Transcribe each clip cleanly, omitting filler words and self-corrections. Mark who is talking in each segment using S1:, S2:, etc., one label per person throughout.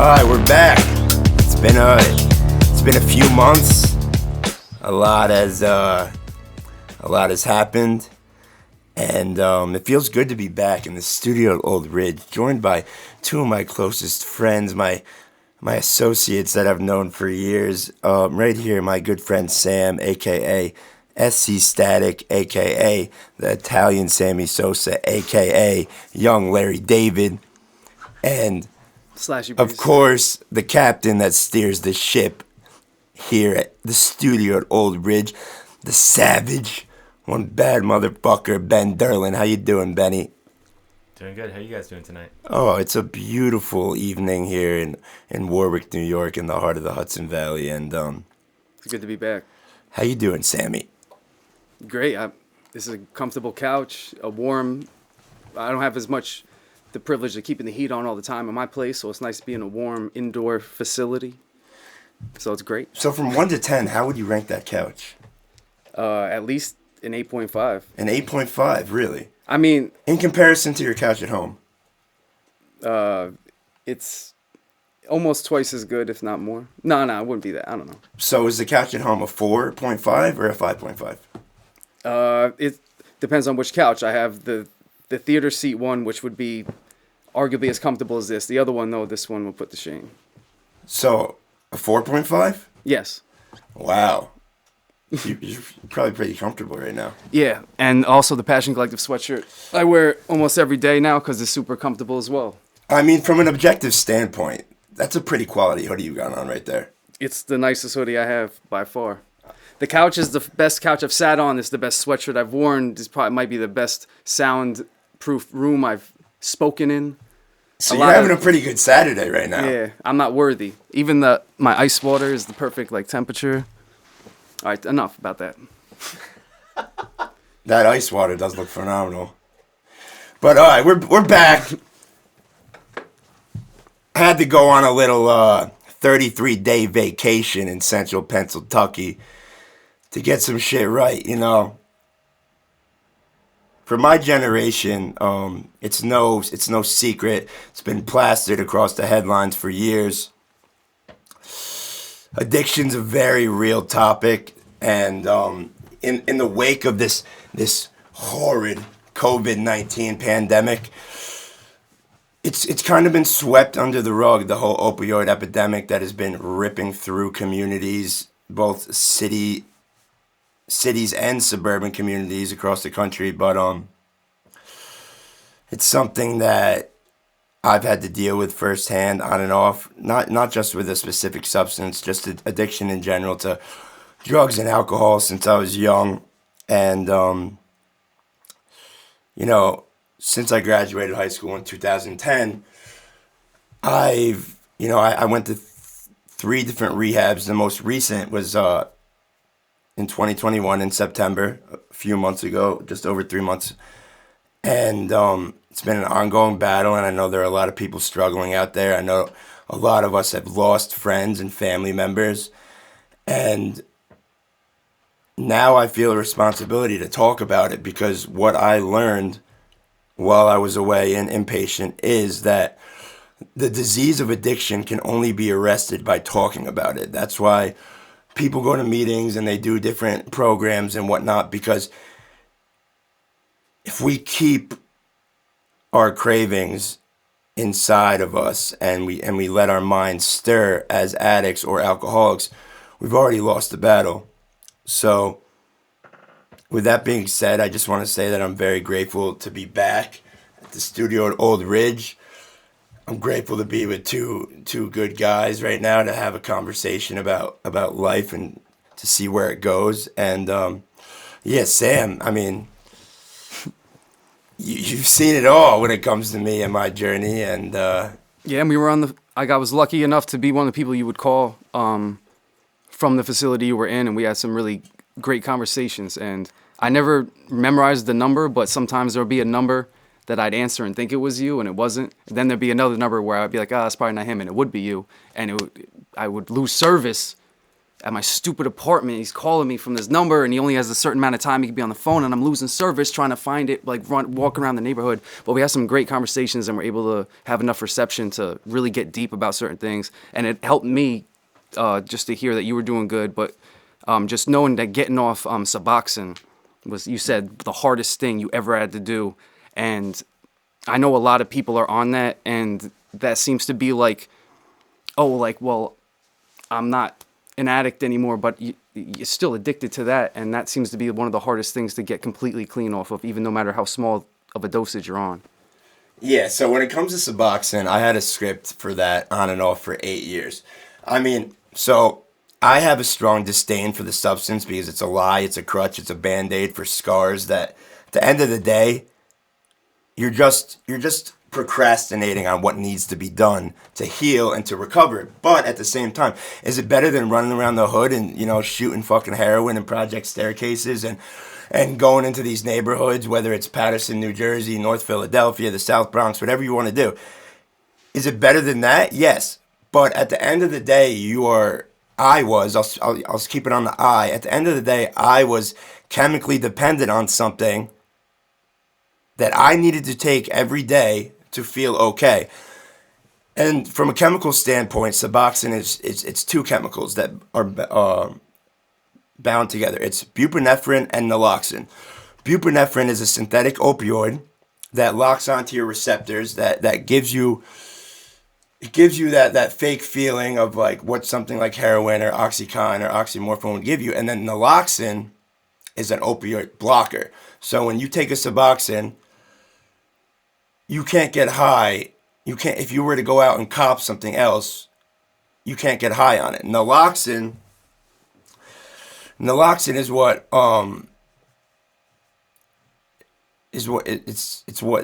S1: Alright, we're back. It's been a few months. A lot has happened, and it feels good to be back in the studio at Old Ridge, joined by two of my closest friends, my associates that I've known for years. Right here, my good friend Sam, aka SC Static, aka the Italian Sammy Sosa, aka Young Larry David, and of course, the captain that steers the ship here at the studio at Old Ridge, the savage, one bad motherfucker, Ben Durland. How you doing, Benny?
S2: Doing good. How you guys doing tonight?
S1: Oh, it's a beautiful evening here in Warwick, New York, in the heart of the Hudson Valley, and
S3: it's good to be back.
S1: How you doing, Sammy?
S3: Great. This is a comfortable couch, a warm. I don't have as much the privilege of keeping the heat on all the time in my place, so it's nice to be in a warm indoor facility. So it's great.
S1: So from 1 to 10, how would you rank that couch?
S3: At least an 8.5.
S1: An 8.5, really?
S3: I mean,
S1: in comparison to your couch at home?
S3: It's almost twice as good, if not more. No, it wouldn't be that. I don't know.
S1: So is the couch at home a 4.5 or a 5.5?
S3: It depends on which couch. I have the theater seat one, which would be arguably as comfortable as this. The other one, though, this one will put to shame.
S1: So, a 4.5?
S3: Yes.
S1: Wow. You're probably pretty comfortable right now.
S3: Yeah, and also the Passion Collective sweatshirt. I wear it almost every day now because it's super comfortable as well.
S1: I mean, from an objective standpoint, that's a pretty quality hoodie you got on right there.
S3: It's the nicest hoodie I have by far. The couch is the best couch I've sat on. It's the best sweatshirt I've worn. This probably might be the best soundproof room I've spoken in.
S1: So you're having a pretty good Saturday right now.
S3: Yeah, I'm not worthy. Even my ice water is the perfect temperature. All right, enough about that.
S1: That ice water does look phenomenal. But all right, we're back. I had to go on a little 33-day vacation in central Pennsylvania to get some shit right, you know. For my generation, it's no secret. It's been plastered across the headlines for years. Addiction's a very real topic, and in the wake of this horrid COVID-19 pandemic, it's kind of been swept under the rug, the whole opioid epidemic that has been ripping through communities, both cities and suburban communities across the country. But it's something that I've had to deal with firsthand, on and off, not just with a specific substance, just addiction in general to drugs and alcohol since I was young. And since I graduated high school in 2010, I went to 3 different rehabs. The most recent was in 2021 in September, a few months ago, just over 3 months. And it's been an ongoing battle, and I know there are a lot of people struggling out there. I know a lot of us have lost friends and family members. And now I feel a responsibility to talk about it, because what I learned while I was away and inpatient is that the disease of addiction can only be arrested by talking about it. That's why people go to meetings and they do different programs and whatnot, because if we keep our cravings inside of us and we let our minds stir as addicts or alcoholics, we've already lost the battle. So with that being said, I just want to say that I'm very grateful to be back at the studio at Old Ridge. I'm grateful to be with two good guys right now to have a conversation about life and to see where it goes. And Sam, I mean, you've seen it all when it comes to me and my journey. And
S3: and we were I was lucky enough to be one of the people you would call from the facility you were in, and we had some really great conversations. And I never memorized the number, but sometimes there would be a number that I'd answer and think it was you, and it wasn't. And then there'd be another number where I'd be like, that's probably not him, and it would be you. And I would lose service at my stupid apartment. He's calling me from this number, and he only has a certain amount of time he can be on the phone, and I'm losing service trying to find it, like walk around the neighborhood. But we had some great conversations, and we're able to have enough reception to really get deep about certain things. And it helped me just to hear that you were doing good, but just knowing that getting off Suboxone was, you said, the hardest thing you ever had to do. And I know a lot of people are on that, and that seems to be like, oh, like, well, I'm not an addict anymore, but you're still addicted to that, and that seems to be one of the hardest things to get completely clean off of, even no matter how small of a dosage you're on.
S1: Yeah, so when it comes to Suboxone, I had a script for that on and off for 8 years. I mean, so I have a strong disdain for the substance because it's a lie, it's a crutch, it's a Band-Aid for scars that at the end of the day, you're just procrastinating on what needs to be done to heal and to recover. But at the same time, is it better than running around the hood and, you know, shooting fucking heroin in project staircases and going into these neighborhoods, whether it's Paterson, New Jersey, North Philadelphia, the South Bronx, whatever you want to do? Is it better than that? Yes. But at the end of the day, I'll keep it on the I. At the end of the day, I was chemically dependent on something that I needed to take every day to feel okay. And from a chemical standpoint, Suboxone it's two chemicals that are bound together. It's buprenorphine and naloxone. Buprenorphine is a synthetic opioid that locks onto your receptors, that gives you that fake feeling of like what something like heroin or Oxycontin or oxymorphone would give you. And then naloxone is an opioid blocker. So when you take a Suboxone, you can't get high. You can't, if you were to go out and cop something else, you can't get high on it. Naloxone is what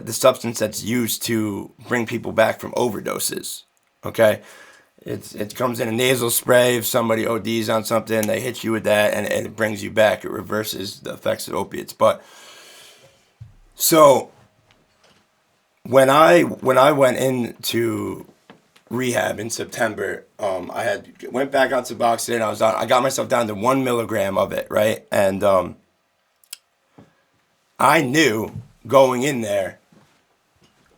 S1: the substance that's used to bring people back from overdoses. Okay, it comes in a nasal spray. If somebody ODs on something, they hit you with that, and it brings you back. It reverses the effects of opiates. But so when I went into rehab in September, I went back on Suboxone. I got myself down to 1 milligram of it, right? And I knew going in there,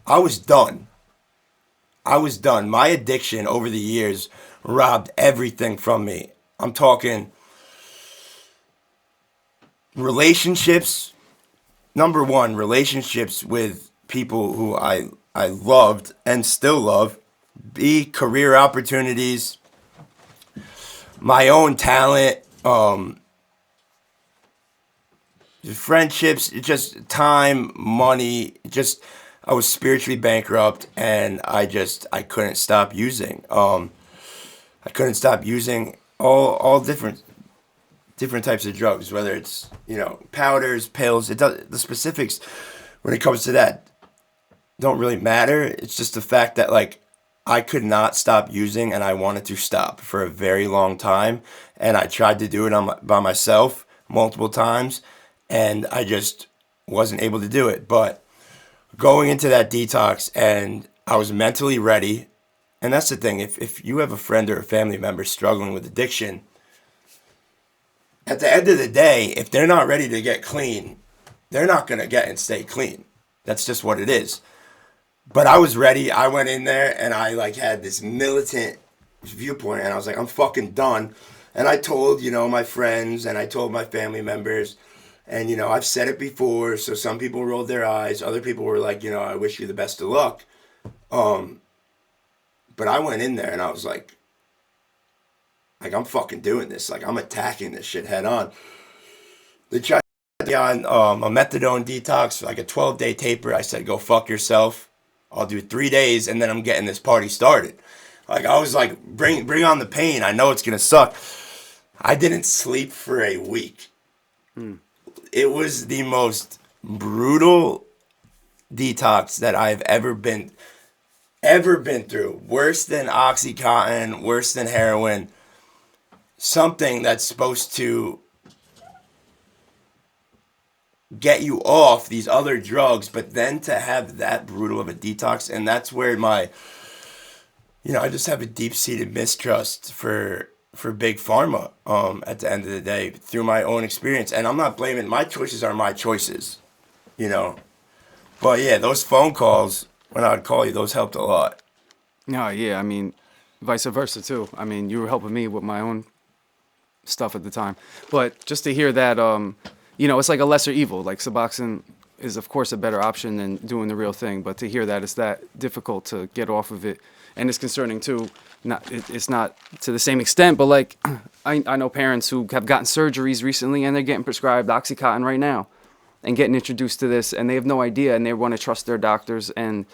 S1: I was done. My addiction over the years robbed everything from me. I'm talking relationships. Number one, relationships with people who I loved and still love. B, career opportunities, my own talent, friendships, just time, money, just I was spiritually bankrupt, and I couldn't stop using. I couldn't stop using all different types of drugs, whether it's, you know, powders, pills. The specifics when it comes to that don't really matter. It's just the fact that, like, I could not stop using, and I wanted to stop for a very long time, and I tried to do it by myself multiple times, and I just wasn't able to do it. But going into that detox, and I was mentally ready, and that's the thing. If you have a friend or a family member struggling with addiction, at the end of the day, if they're not ready to get clean, they're not going to get and stay clean. That's just what it is. But I was ready. I went in there, and I like had this militant viewpoint, and I was like, I'm fucking done. And I told, you know, my friends, and I told my family members, and, you know, I've said it before, so some people rolled their eyes. Other people were like, you know, I wish you the best of luck. But I went in there, and I was like, I'm fucking doing this. Like, I'm attacking this shit head on. They tried me on a methadone detox, like a 12-day taper. I said, go fuck yourself. I'll do 3 days, and then I'm getting this party started. Like, I was like, bring on the pain. I know it's going to suck. I didn't sleep for a week. It was the most brutal detox that I've ever been through. Worse than Oxycontin, worse than heroin. Something that's supposed to get you off these other drugs, but then to have that brutal of a detox, and that's where I just have a deep-seated mistrust for for big pharma at the end of the day through my own experience. And I'm not blaming, my choices are my choices, you know. But yeah, those phone calls, when I'd call you, those helped a lot.
S3: No, yeah, I mean, vice versa too. I mean, you were helping me with my own stuff at the time. But just to hear that, it's like a lesser evil. Like Suboxone is, of course, a better option than doing the real thing. But to hear that it's that difficult to get off of it, and it's concerning too. It's not to the same extent, but like I know parents who have gotten surgeries recently and they're getting prescribed Oxycontin right now, and getting introduced to this, and they have no idea, and they want to trust their doctors, and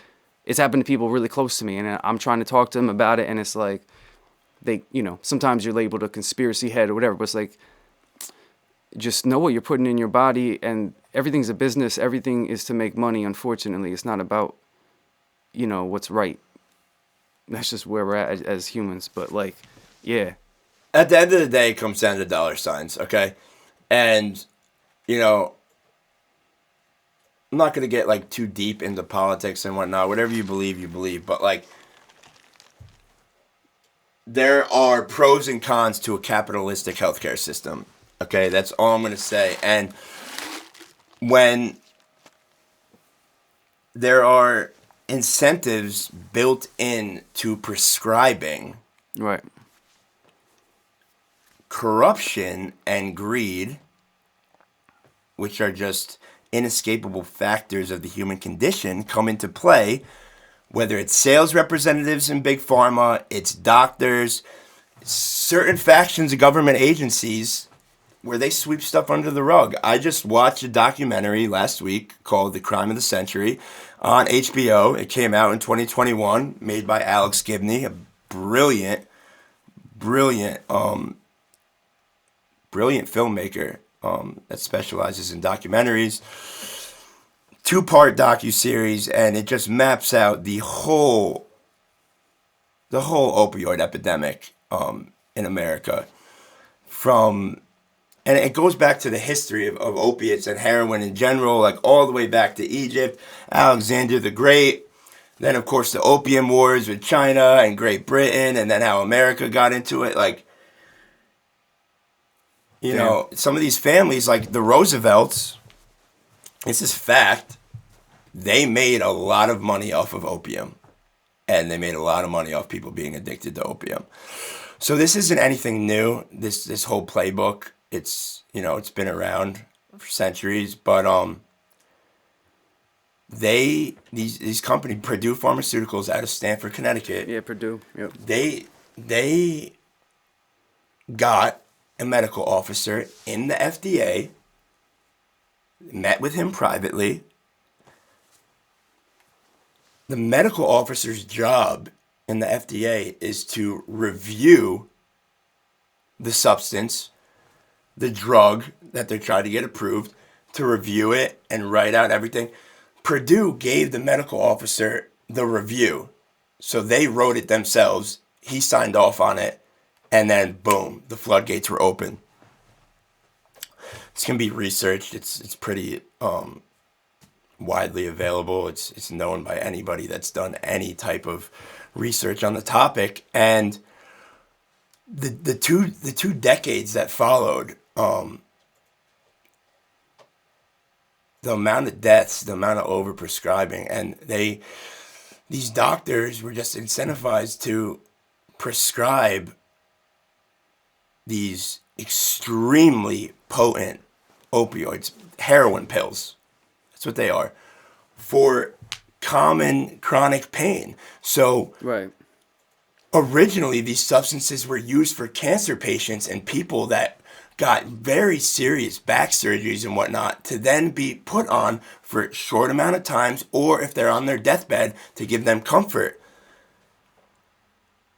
S3: it's happened to people really close to me, and I'm trying to talk to them about it, and it's like they, sometimes you're labeled a conspiracy head or whatever, but it's like, just know what you're putting in your body, and everything's a business. Everything is to make money. Unfortunately, it's not about, what's right. That's just where we're at as humans. But like, yeah.
S1: At the end of the day, it comes down to dollar signs, okay? And, I'm not going to get like too deep into politics and whatnot. Whatever you believe. But like, there are pros and cons to a capitalistic healthcare system. Okay, that's all I'm going to say. And when there are incentives built into prescribing,
S3: Right.
S1: corruption and greed, which are just inescapable factors of the human condition, come into play, whether it's sales representatives in big pharma, it's doctors, certain factions of government agencies where they sweep stuff under the rug. I just watched a documentary last week called The Crime of the Century on HBO. It came out in 2021, made by Alex Gibney, a brilliant filmmaker that specializes in documentaries. 2-part docuseries, and it just maps out the whole opioid epidemic in America. And it goes back to the history of opiates and heroin in general, like all the way back to Egypt, Alexander the Great, then of course the Opium Wars with China and Great Britain, and then how America got into it. Like, some of these families, like the Roosevelts, this is fact, they made a lot of money off of opium. And they made a lot of money off people being addicted to opium. So this isn't anything new, this whole playbook. It's, it's been around for centuries, but these companies, Purdue Pharmaceuticals out of Stamford, Connecticut.
S3: Yeah, Purdue. Yep.
S1: They got a medical officer in the FDA, met with him privately. The medical officer's job in the FDA is to review the substance, the drug that they're trying to get approved, to review it and write out everything. Purdue gave the medical officer the review. So they wrote it themselves. He signed off on it. And then, boom, the floodgates were open. This can be researched. It's pretty widely available. It's known by anybody that's done any type of research on the topic. And the two decades that followed, the amount of deaths, the amount of overprescribing, and these doctors were just incentivized to prescribe these extremely potent opioids, heroin pills. That's what they are, for common chronic pain. So
S3: Right.
S1: originally these substances were used for cancer patients and people that got very serious back surgeries and whatnot, to then be put on for a short amount of times, or if they're on their deathbed, to give them comfort.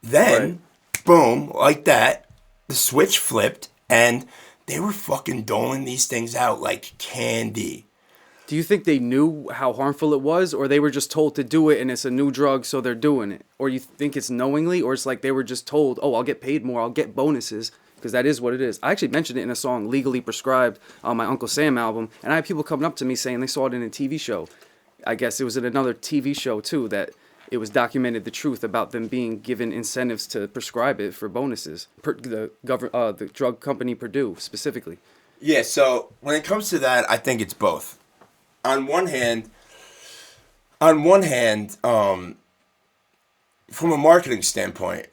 S1: Then, boom, like that, the switch flipped, and they were fucking doling these things out like candy.
S3: Do you think they knew how harmful it was, or they were just told to do it and it's a new drug, so they're doing it? Or you think it's knowingly, or it's like they were just told, oh, I'll get paid more, I'll get bonuses, because that is what it is. I actually mentioned it in a song, Legally Prescribed, on my Uncle Sam album, and I had people coming up to me saying they saw it in a TV show. I guess it was in another TV show, too, that it was documented the truth about them being given incentives to prescribe it for bonuses. The drug company Purdue specifically.
S1: Yeah, so when it comes to that, I think it's both. On one hand, from a marketing standpoint,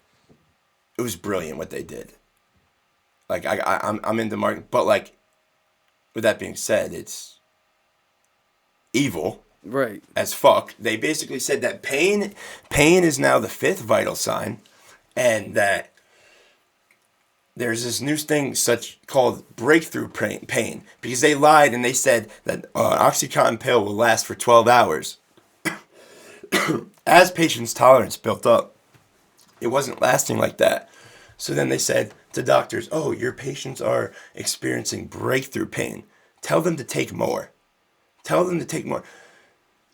S1: it was brilliant what they did. Like I'm into marketing, but like with that being said, it's evil.
S3: Right.
S1: As fuck. They basically said that pain is now the fifth vital sign, and that there's this new thing called breakthrough pain, because they lied and they said that an Oxycontin pill will last for 12 hours. As patients' tolerance built up, it wasn't lasting like that. So then they said to doctors, oh, your patients are experiencing breakthrough pain. Tell them to take more. Tell them to take more.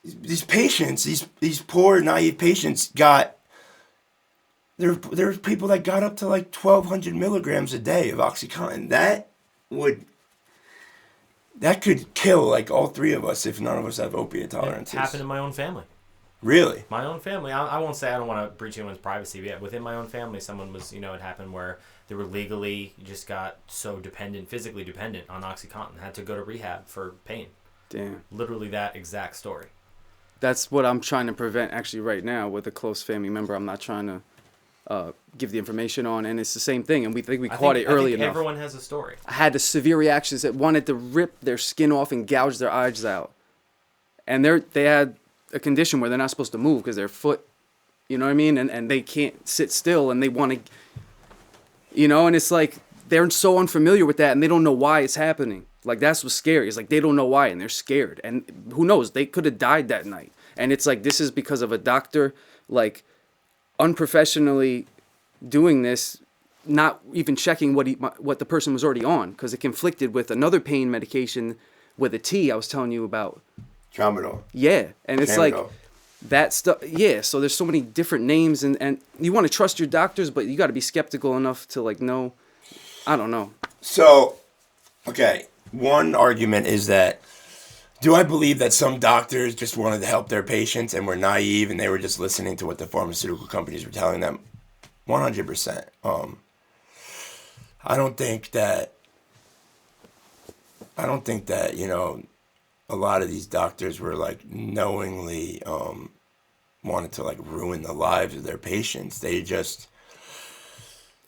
S1: These patients, these poor, naive patients there were people that got up to like 1,200 milligrams a day of Oxycontin. That could kill like all three of us if none of us have opiate tolerances.
S2: It happened in my own family.
S1: Really?
S2: My own family. I won't say I don't want to breach anyone's privacy, but within my own family, someone was, it happened where they were legally just got so physically dependent on Oxycontin, had to go to rehab for pain.
S3: Damn.
S2: Literally that exact story.
S3: That's what I'm trying to prevent actually right now with a close family member. I'm not trying to give the information on, and it's the same thing, and we caught it early enough.
S2: Everyone has a story.
S3: I had the severe reactions that wanted to rip their skin off and gouge their eyes out. And they had a condition where they're not supposed to move because their foot, you know what I mean? And they can't sit still, and they want to, and it's like they're so unfamiliar with that, and they don't know why it's happening. Like, that's what's scary. It's like they don't know why, and they're scared. And who knows? They could have died that night. And it's like, this is because of a doctor, like, unprofessionally doing this, not even checking what the person was already on, because it conflicted with another pain medication with a T I was telling you about.
S1: Tramadol.
S3: Yeah, and it's
S1: Tramadol.
S3: like that stuff. Yeah, so there's so many different names, and you want to trust your doctors, but you got to be skeptical enough to like know. I don't know.
S1: So, okay, one argument is that, do I believe that some doctors just wanted to help their patients and were naive and they were just listening to what the pharmaceutical companies were telling them? 100%. I don't think that, a lot of these doctors were like knowingly wanted to like ruin the lives of their patients. They just...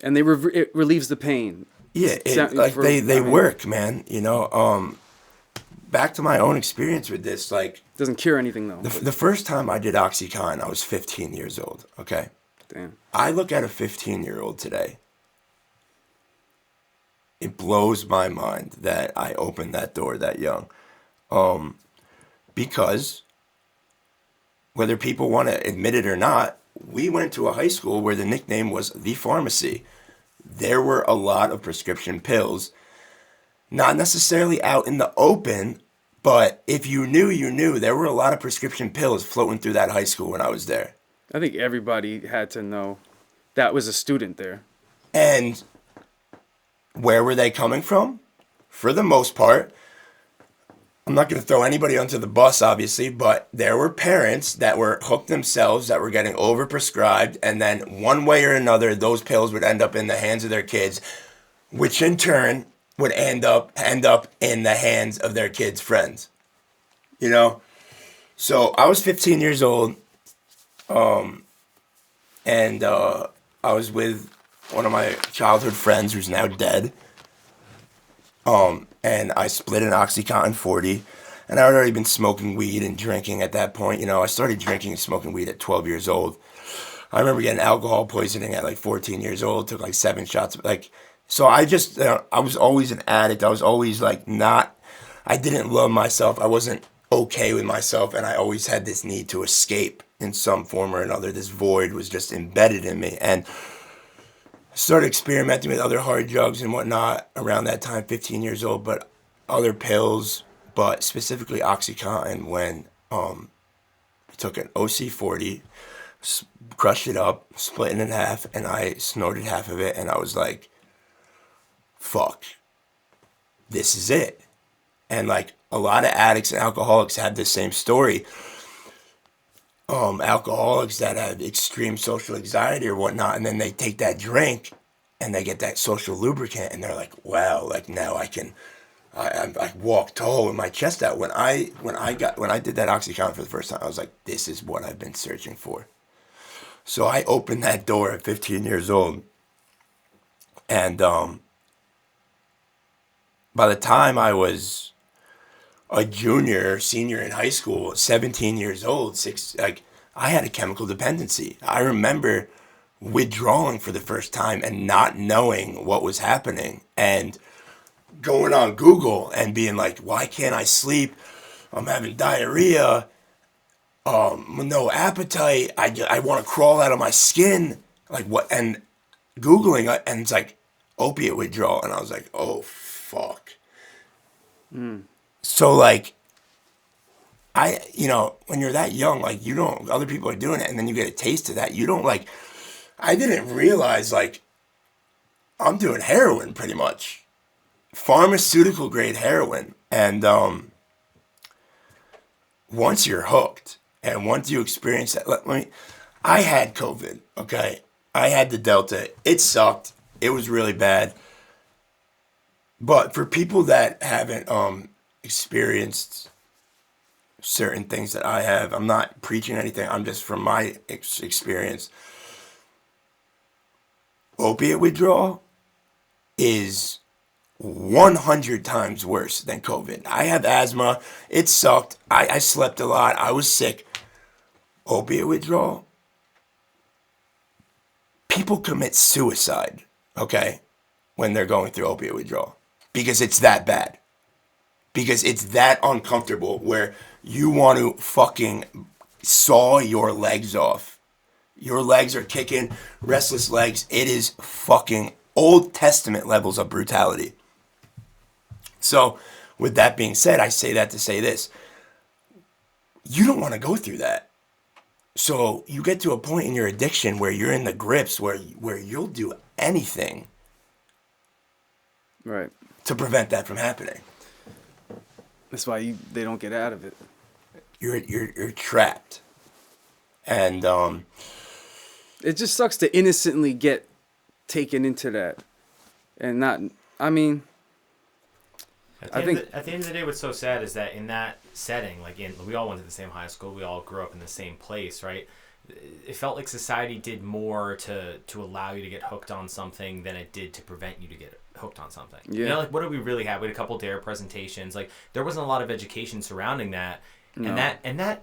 S3: And it relieves the pain.
S1: Yeah, they work, man, Back to my own experience with this, like...
S3: Doesn't cure anything, though.
S1: The first time I did Oxycontin, I was 15 years old, okay?
S3: Damn.
S1: I look at a 15-year-old today. It blows my mind that I opened that door that young. Because, whether people want to admit it or not, we went to a high school where the nickname was The Pharmacy. There were a lot of prescription pills, not necessarily out in the open, but if you knew, you knew. There were a lot of prescription pills floating through that high school when I was there.
S3: I think everybody had to know that was a student there.
S1: And where were they coming from? For the most part, I'm not going to throw anybody onto the bus, obviously, but there were parents that were hooked themselves, that were getting overprescribed, and then one way or another, those pills would end up in the hands of their kids, which in turn would end up in the hands of their kids' friends. So I was 15 years old, and I was with one of my childhood friends who's now dead. And I split an Oxycontin 40, and I had already been smoking weed and drinking at that point. I started drinking and smoking weed at 12 years old. I remember getting alcohol poisoning at like 14 years old, took like 7 shots. So I just, I was always an addict. I was always like I didn't love myself. I wasn't okay with myself, and I always had this need to escape in some form or another. This void was just embedded in me. And started experimenting with other hard drugs and whatnot around that time, 15 years old, but other pills, but specifically Oxycontin when I took an OC40, crushed it up, split it in half, and I snorted half of it, and I was like, fuck, this is it. And like a lot of addicts and alcoholics have the same story. alcoholics that have extreme social anxiety or whatnot, and then they take that drink and they get that social lubricant, and they're like, wow, like now I can, I walk tall with my chest out. When I did that OxyContin for the first time, I was like, this is what I've been searching for. So I opened that door at 15 years old, and by the time I was a junior, senior in high school, 17 years old, I had a chemical dependency. I remember withdrawing for the first time and not knowing what was happening, and going on Google and being like, why can't I sleep? I'm having diarrhea, no appetite. I want to crawl out of my skin. Like what? And Googling it, and it's like opiate withdrawal. And I was like, oh, fuck. So like, when you're that young, like you don't, other people are doing it, and then you get a taste of that. You don't like, I didn't realize like I'm doing heroin pretty much, pharmaceutical grade heroin. And once you're hooked and once you experience that, I had COVID, okay? I had the Delta. It sucked. It was really bad. But for people that haven't experienced certain things that I have, I'm not preaching anything. I'm just from my experience. Opiate withdrawal is 100 times worse than COVID. I have asthma. It sucked. I slept a lot. I was sick. Opiate withdrawal. People commit suicide, okay, when they're going through opiate withdrawal. Because it's that bad. Because it's that uncomfortable where you want to fucking saw your legs off. Your legs are kicking, restless legs. It is fucking Old Testament levels of brutality. So, with that being said, I say that to say this. You don't want to go through that. So, you get to a point in your addiction where you're in the grips where you'll do anything.
S3: Right.
S1: To prevent that from happening.
S3: That's why they don't get out of it.
S1: You're trapped. And
S3: it just sucks to innocently get taken into that. And not, I mean,
S2: at the end of the day, what's so sad is that in that setting, we all went to the same high school, we all grew up in the same place, right? It felt like society did more to allow you to get hooked on something than it did to prevent you to get hooked on something. Yeah. What did we really have? We had a couple DARE presentations. There wasn't a lot of education surrounding that. No. And that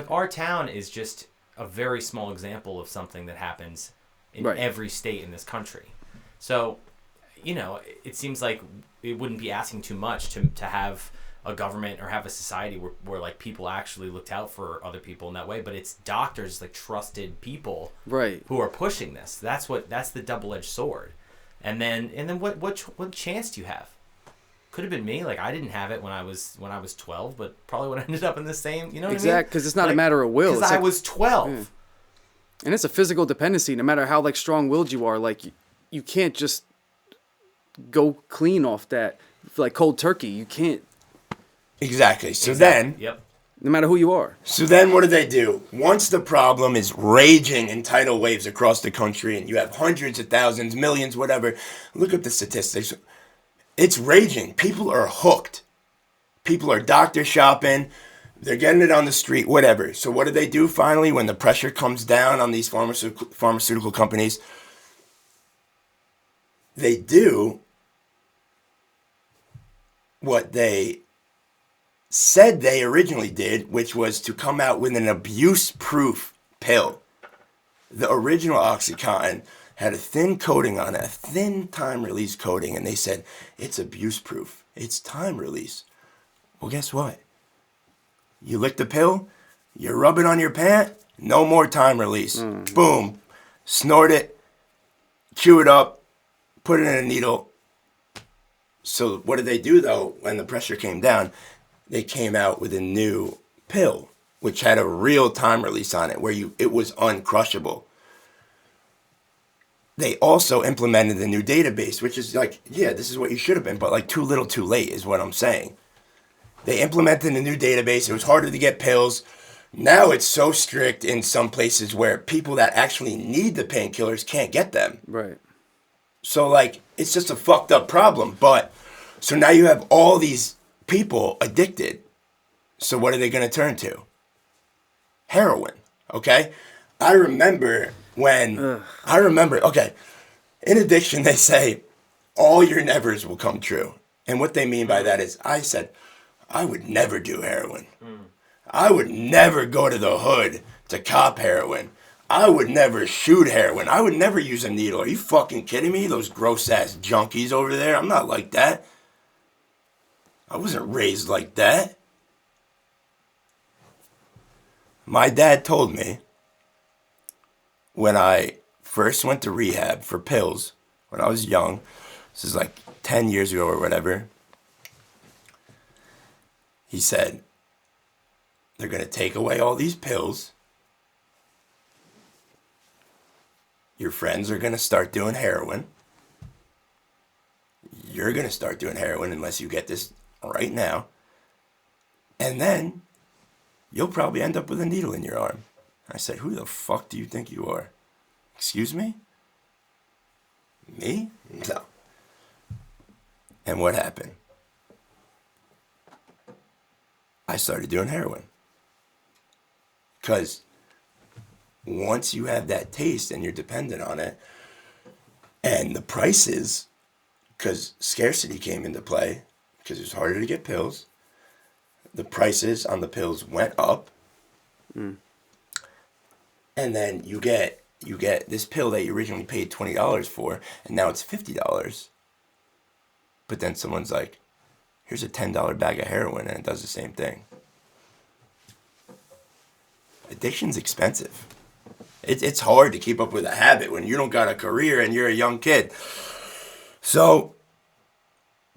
S2: our town is just a very small example of something that happens in every state in this country. So, it seems like it wouldn't be asking too much to have a government or have a society where people actually looked out for other people in that way, but it's doctors, trusted people, who are pushing this. That's the double-edged sword. And then what chance do you have? Could have been me. I didn't have it when I was 12, but probably would have ended up in the same. You know what I mean? Exactly,
S3: because it's not a matter of will.
S2: Because I was 12. Yeah.
S3: And it's a physical dependency. No matter how strong-willed you are, you can't just go clean off that cold turkey. You can't.
S1: Exactly. So then.
S2: Yep.
S3: No matter who you are.
S1: So then what do? Once the problem is raging in tidal waves across the country and you have hundreds of thousands, millions, whatever, look up the statistics. It's raging. People are hooked. People are doctor shopping. They're getting it on the street, whatever. So what do they do finally when the pressure comes down on these pharmaceutical companies? They do what they said they originally did, which was to come out with an abuse-proof pill. The original OxyContin had a thin coating on it, a thin time-release coating, and they said, it's abuse-proof. It's time-release. Well, guess what? You lick the pill, you rub it on your pant, no more time-release. Boom. Snort it, chew it up, put it in a needle. So what did they do, though, when the pressure came down? They came out with a new pill, which had a real time release on it, where it was uncrushable. They also implemented the new database, which is this is what you should have been, but too little too late is what I'm saying. They implemented a new database. It was harder to get pills. Now it's so strict in some places where people that actually need the painkillers can't get them.
S3: Right.
S1: So, like, it's just a fucked up problem. But, so now you have all these people addicted. So what are they going to turn to? Heroin, okay? I remember, okay, in addiction, they say all your nevers will come true. And what they mean by that is, I said, I would never do heroin. I would never go to the hood to cop heroin. I would never shoot heroin. I would never use a needle. Are you fucking kidding me? Those gross-ass junkies over there? I'm not like that. I wasn't raised like that. My dad told me when I first went to rehab for pills when I was young, this is like 10 years ago or whatever, he said, they're going to take away all these pills. Your friends are going to start doing heroin. You're going to start doing heroin unless you get this right now. And then you'll probably end up with a needle in your arm. I said, who the fuck do you think you are? Excuse me? Me? No. And what happened? I started doing heroin. Because once you have that taste and you're dependent on it, and the prices, because scarcity came into play, because it was harder to get pills, the prices on the pills went up. And then you get this pill that you originally paid $20 for, and now it's $50. But then someone's like, here's a $10 bag of heroin, and it does the same thing. Addiction's expensive. It's hard to keep up with a habit when you don't got a career and you're a young kid. So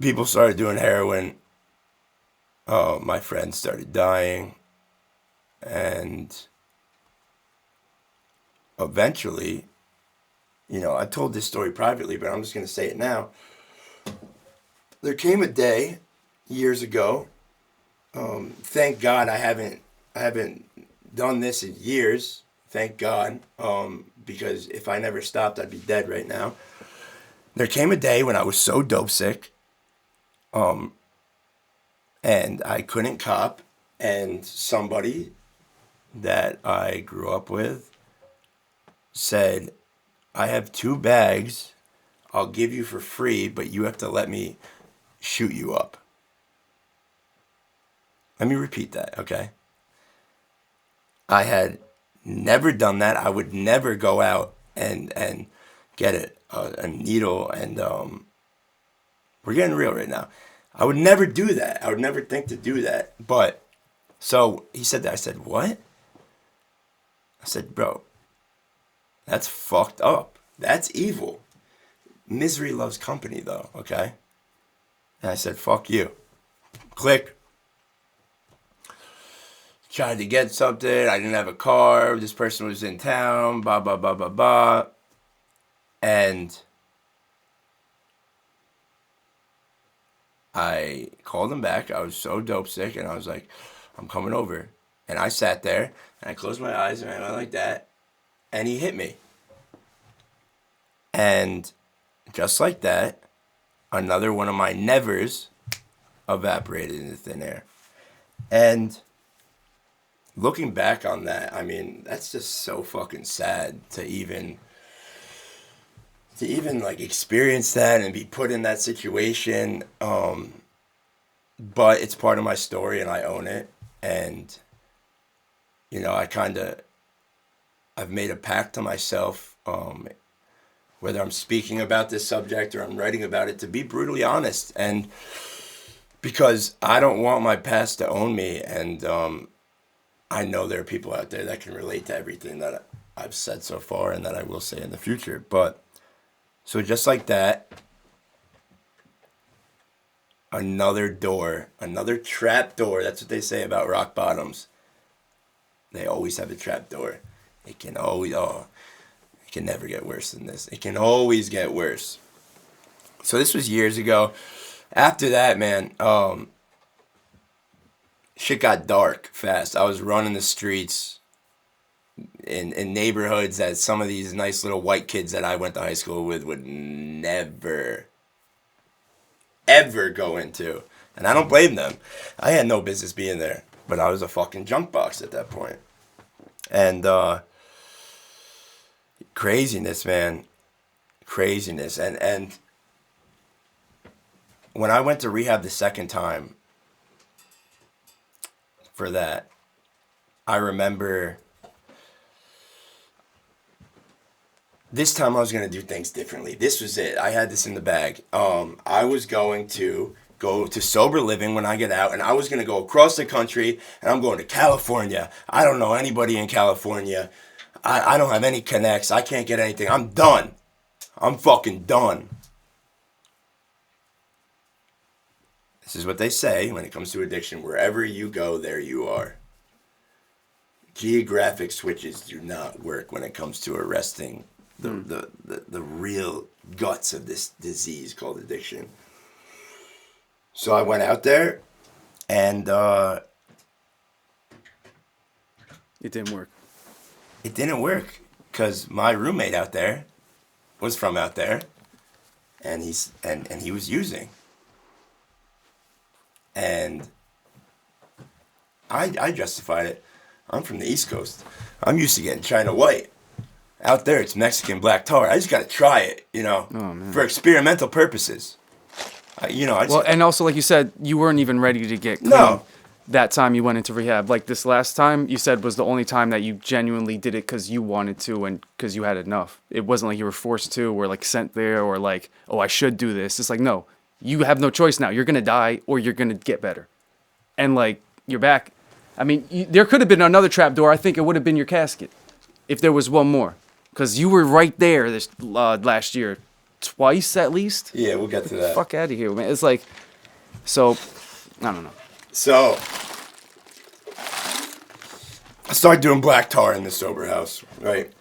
S1: people started doing heroin. My friends started dying. And eventually, I told this story privately, but I'm just going to say it now. There came a day years ago. Thank God I haven't done this in years. Thank God. Because if I never stopped, I'd be dead right now. There came a day when I was so dope sick. And I couldn't cop. And somebody that I grew up with said, I have 2 bags I'll give you for free, but you have to let me shoot you up. Let me repeat that, okay? I had never done that. I would never go out and get a needle, and we're getting real right now. I would never do that. I would never think to do that. But, so he said that. I said, what? I said, bro, that's fucked up. That's evil. Misery loves company, though, okay? And I said, fuck you. Click. Tried to get something. I didn't have a car. This person was in town. Blah, blah, blah, blah, blah. And I called him back. I was so dope sick. And I was like, I'm coming over. And I sat there. And I closed my eyes. And I went like that. And he hit me. And just like that, another one of my nevers evaporated into thin air. And looking back on that, I mean, that's just so fucking sad to even like experience that and be put in that situation. But it's part of my story and I own it. And, I've made a pact to myself, whether I'm speaking about this subject or I'm writing about it, to be brutally honest. And because I don't want my past to own me. And I know there are people out there that can relate to everything that I've said so far and that I will say in the future. But so just like that, another door, another trap door. That's what they say about rock bottoms. They always have a trap door. It can always, it can never get worse than this. It can always get worse. So this was years ago. After that, man, shit got dark fast. I was running the streets in neighborhoods that some of these nice little white kids that I went to high school with would never, ever go into. And I don't blame them. I had no business being there. But I was a fucking junk box at that point. And craziness, man. Craziness. And when I went to rehab the second time for that, I remember this time I was going to do things differently. This was it. I had this in the bag. I was going to go to sober living when I get out, and I was going to go across the country, and I'm going to California. I don't know anybody in California. I don't have any connects. I can't get anything. I'm done. I'm fucking done. This is what they say when it comes to addiction. Wherever you go, there you are. Geographic switches do not work when it comes to arresting the real guts of this disease called addiction. So I went out there, and
S3: it didn't work.
S1: It didn't work because my roommate out there was from out there, and he was using. And I justified it. I'm from the East Coast. I'm used to getting China white. Out there, it's Mexican black tar. I just got to try it, for experimental purposes.
S3: And also, like you said, you weren't even ready to get clean.
S1: No.
S3: That time you went into rehab. Like this last time, you said was the only time that you genuinely did it because you wanted to and because you had enough. It wasn't like you were forced to or like sent there or like, oh, I should do this. It's like, no, you have no choice now. You're going to die or you're going to get better. And like, you're back. I mean, there could have been another trapdoor. I think it would have been your casket if there was one more. Because you were right there this last year. Twice at least.
S1: Yeah, we'll get to that.
S3: Fuck out of here, man. It's like, so, I don't know.
S1: So, I started doing black tar in the sober house, right?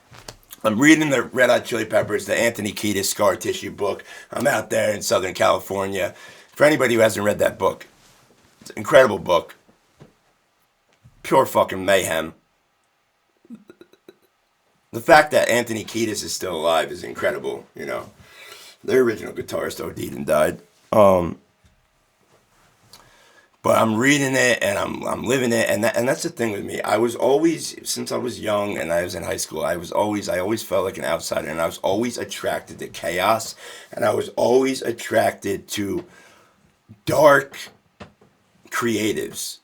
S1: I'm reading the Red Hot Chili Peppers, the Anthony Kiedis Scar Tissue book. I'm out there in Southern California. For anybody who hasn't read that book, it's an incredible book. Pure fucking mayhem. The fact that Anthony Kiedis is still alive is incredible, Their original guitarist OD'd and died. But I'm reading it and I'm living it, and that's the thing with me. I was always, since I was young and I was in high school, I always felt like an outsider, and I was always attracted to chaos, and I was always attracted to dark creatives,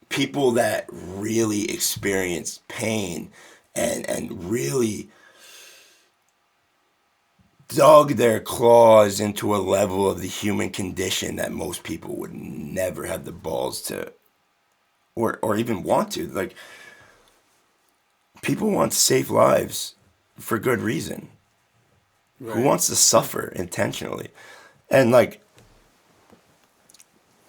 S1: people that really experience pain and really dug their claws into a level of the human condition that most people would never have the balls to or even want to. Like, people want to save lives for good reason. Right. Who wants to suffer intentionally? And like,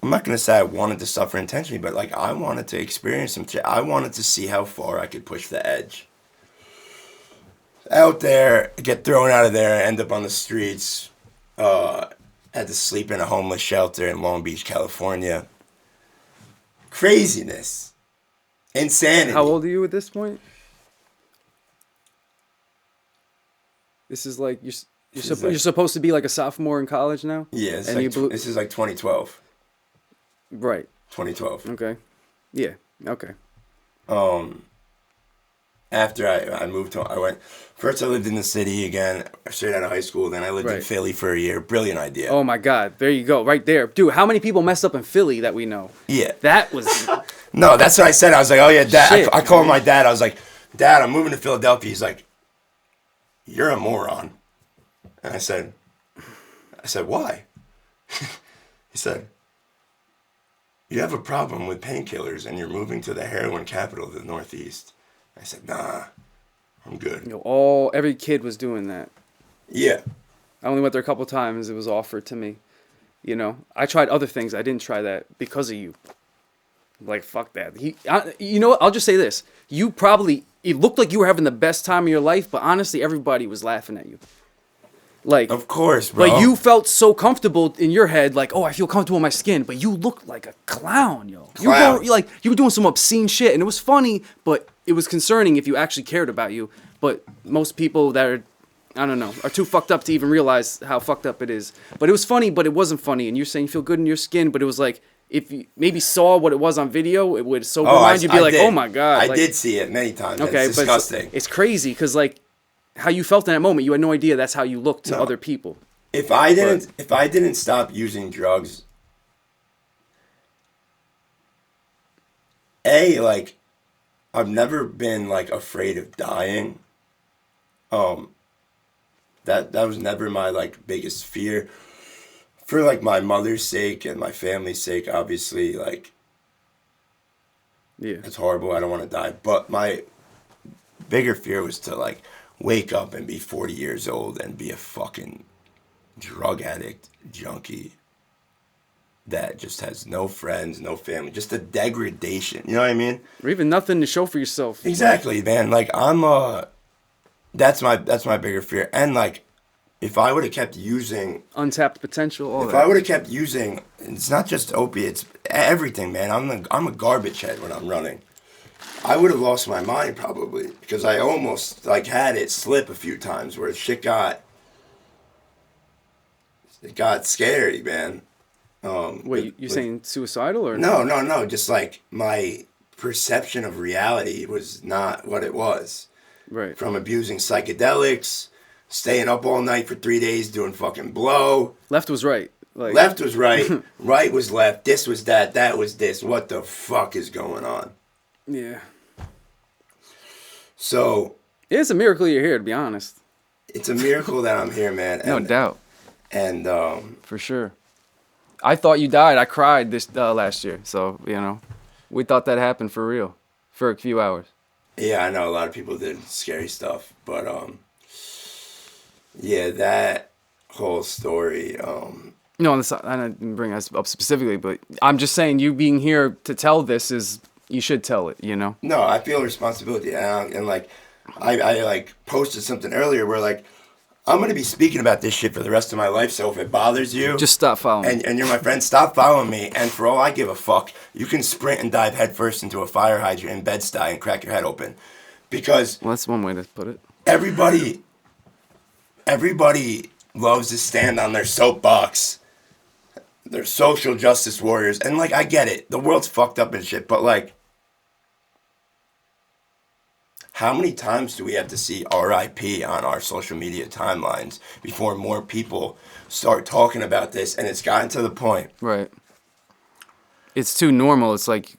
S1: I'm not going to say I wanted to suffer intentionally, but like, I wanted to experience some shit. I wanted to see how far I could push the edge. Out there, get thrown out of there, end up on the streets. Had to sleep in a homeless shelter in Long Beach, California. Craziness. Insanity.
S3: How old are you at this point? This is like, you're supposed to be like a sophomore in college now?
S1: Yeah, this is like 2012.
S3: Right.
S1: 2012.
S3: Okay. Yeah, okay.
S1: After I moved home, first I lived in the city again, straight out of high school. Then I lived in Philly for a year. Brilliant idea.
S3: Oh my God. There you go. Right there. Dude, how many people messed up in Philly that we know?
S1: Yeah.
S3: That was...
S1: No, that's what I said. I was like, oh yeah, Dad. Shit, I called my dad. I was like, Dad, I'm moving to Philadelphia. He's like, you're a moron. And I said, why? He said, you have a problem with painkillers and you're moving to the heroin capital of the Northeast. I said, nah, I'm good.
S3: Every kid was doing that.
S1: Yeah.
S3: I only went there a couple times. It was offered to me. I tried other things. I didn't try that because of you. Like, fuck that. You know what? I'll just say this. It looked like you were having the best time of your life, but honestly, everybody was laughing at you. Like,
S1: of course, bro.
S3: But you felt so comfortable in your head, like, oh, I feel comfortable in my skin. But you looked like a clown, yo.
S1: Clown.
S3: You were doing some obscene shit, and it was funny, but it was concerning if you actually cared about you. But most people that are, I don't know, are too fucked up to even realize how fucked up it is. But it was funny, but it wasn't funny. And you're saying you feel good in your skin, but it was like, if you maybe saw what it was on video, it would sober mind you. Be like, oh my God.
S1: I did see it many times. Okay, it's disgusting.
S3: It's crazy because, like, how you felt in that moment, you had no idea that's how you looked to other people.
S1: If I didn't stop using drugs, like, I've never been like afraid of dying. That was never my like biggest fear. For like my mother's sake and my family's sake, obviously, like,
S3: yeah,
S1: it's horrible. I don't want to die. But my bigger fear was to like wake up and be 40 years old and be a fucking drug addict, junkie that just has no friends, no family, just a degradation. You know what I mean?
S3: Or even nothing to show for yourself.
S1: Exactly, man. Like, that's my bigger fear. And like, if I would have kept using
S3: untapped potential,
S1: I would have kept using, it's not just opiates, everything, man. I'm a garbage head when I'm running. I would have lost my mind probably because I almost like had it slip a few times where shit got scary, man.
S3: Wait, you saying suicidal or
S1: no? Just like my perception of reality was not what it was.
S3: Right.
S1: From abusing psychedelics, staying up all night for 3 days doing fucking blow.
S3: Left was right. Like
S1: left was right. Right was left. This was that. That was this. What the fuck is going on?
S3: Yeah.
S1: So
S3: it's a miracle you're here, to be honest.
S1: It's a miracle that I'm here, man.
S3: No doubt.
S1: And
S3: for sure. I thought you died. I cried this last year. So, you know, we thought that happened for real for a few hours.
S1: Yeah, I know a lot of people did scary stuff, but yeah, that whole story.
S3: No, I didn't bring us up specifically, but I'm just saying you being here to tell this is, you should tell it, you know?
S1: No, I feel responsibility. And like, I like posted something earlier where like, I'm going to be speaking about this shit for the rest of my life. So if it bothers you,
S3: just stop following me.
S1: And you're my friend, stop following me. And for all I give a fuck, you can sprint and dive headfirst into a fire hydrant in Bed-Stuy and crack your head open. Because...
S3: well, that's one way to put it.
S1: Everybody loves to stand on their soapbox. They're social justice warriors. And, like, I get it. The world's fucked up and shit. But, like, how many times do we have to see RIP on our social media timelines before more people start talking about this? And it's gotten to the point.
S3: Right. It's too normal. It's like,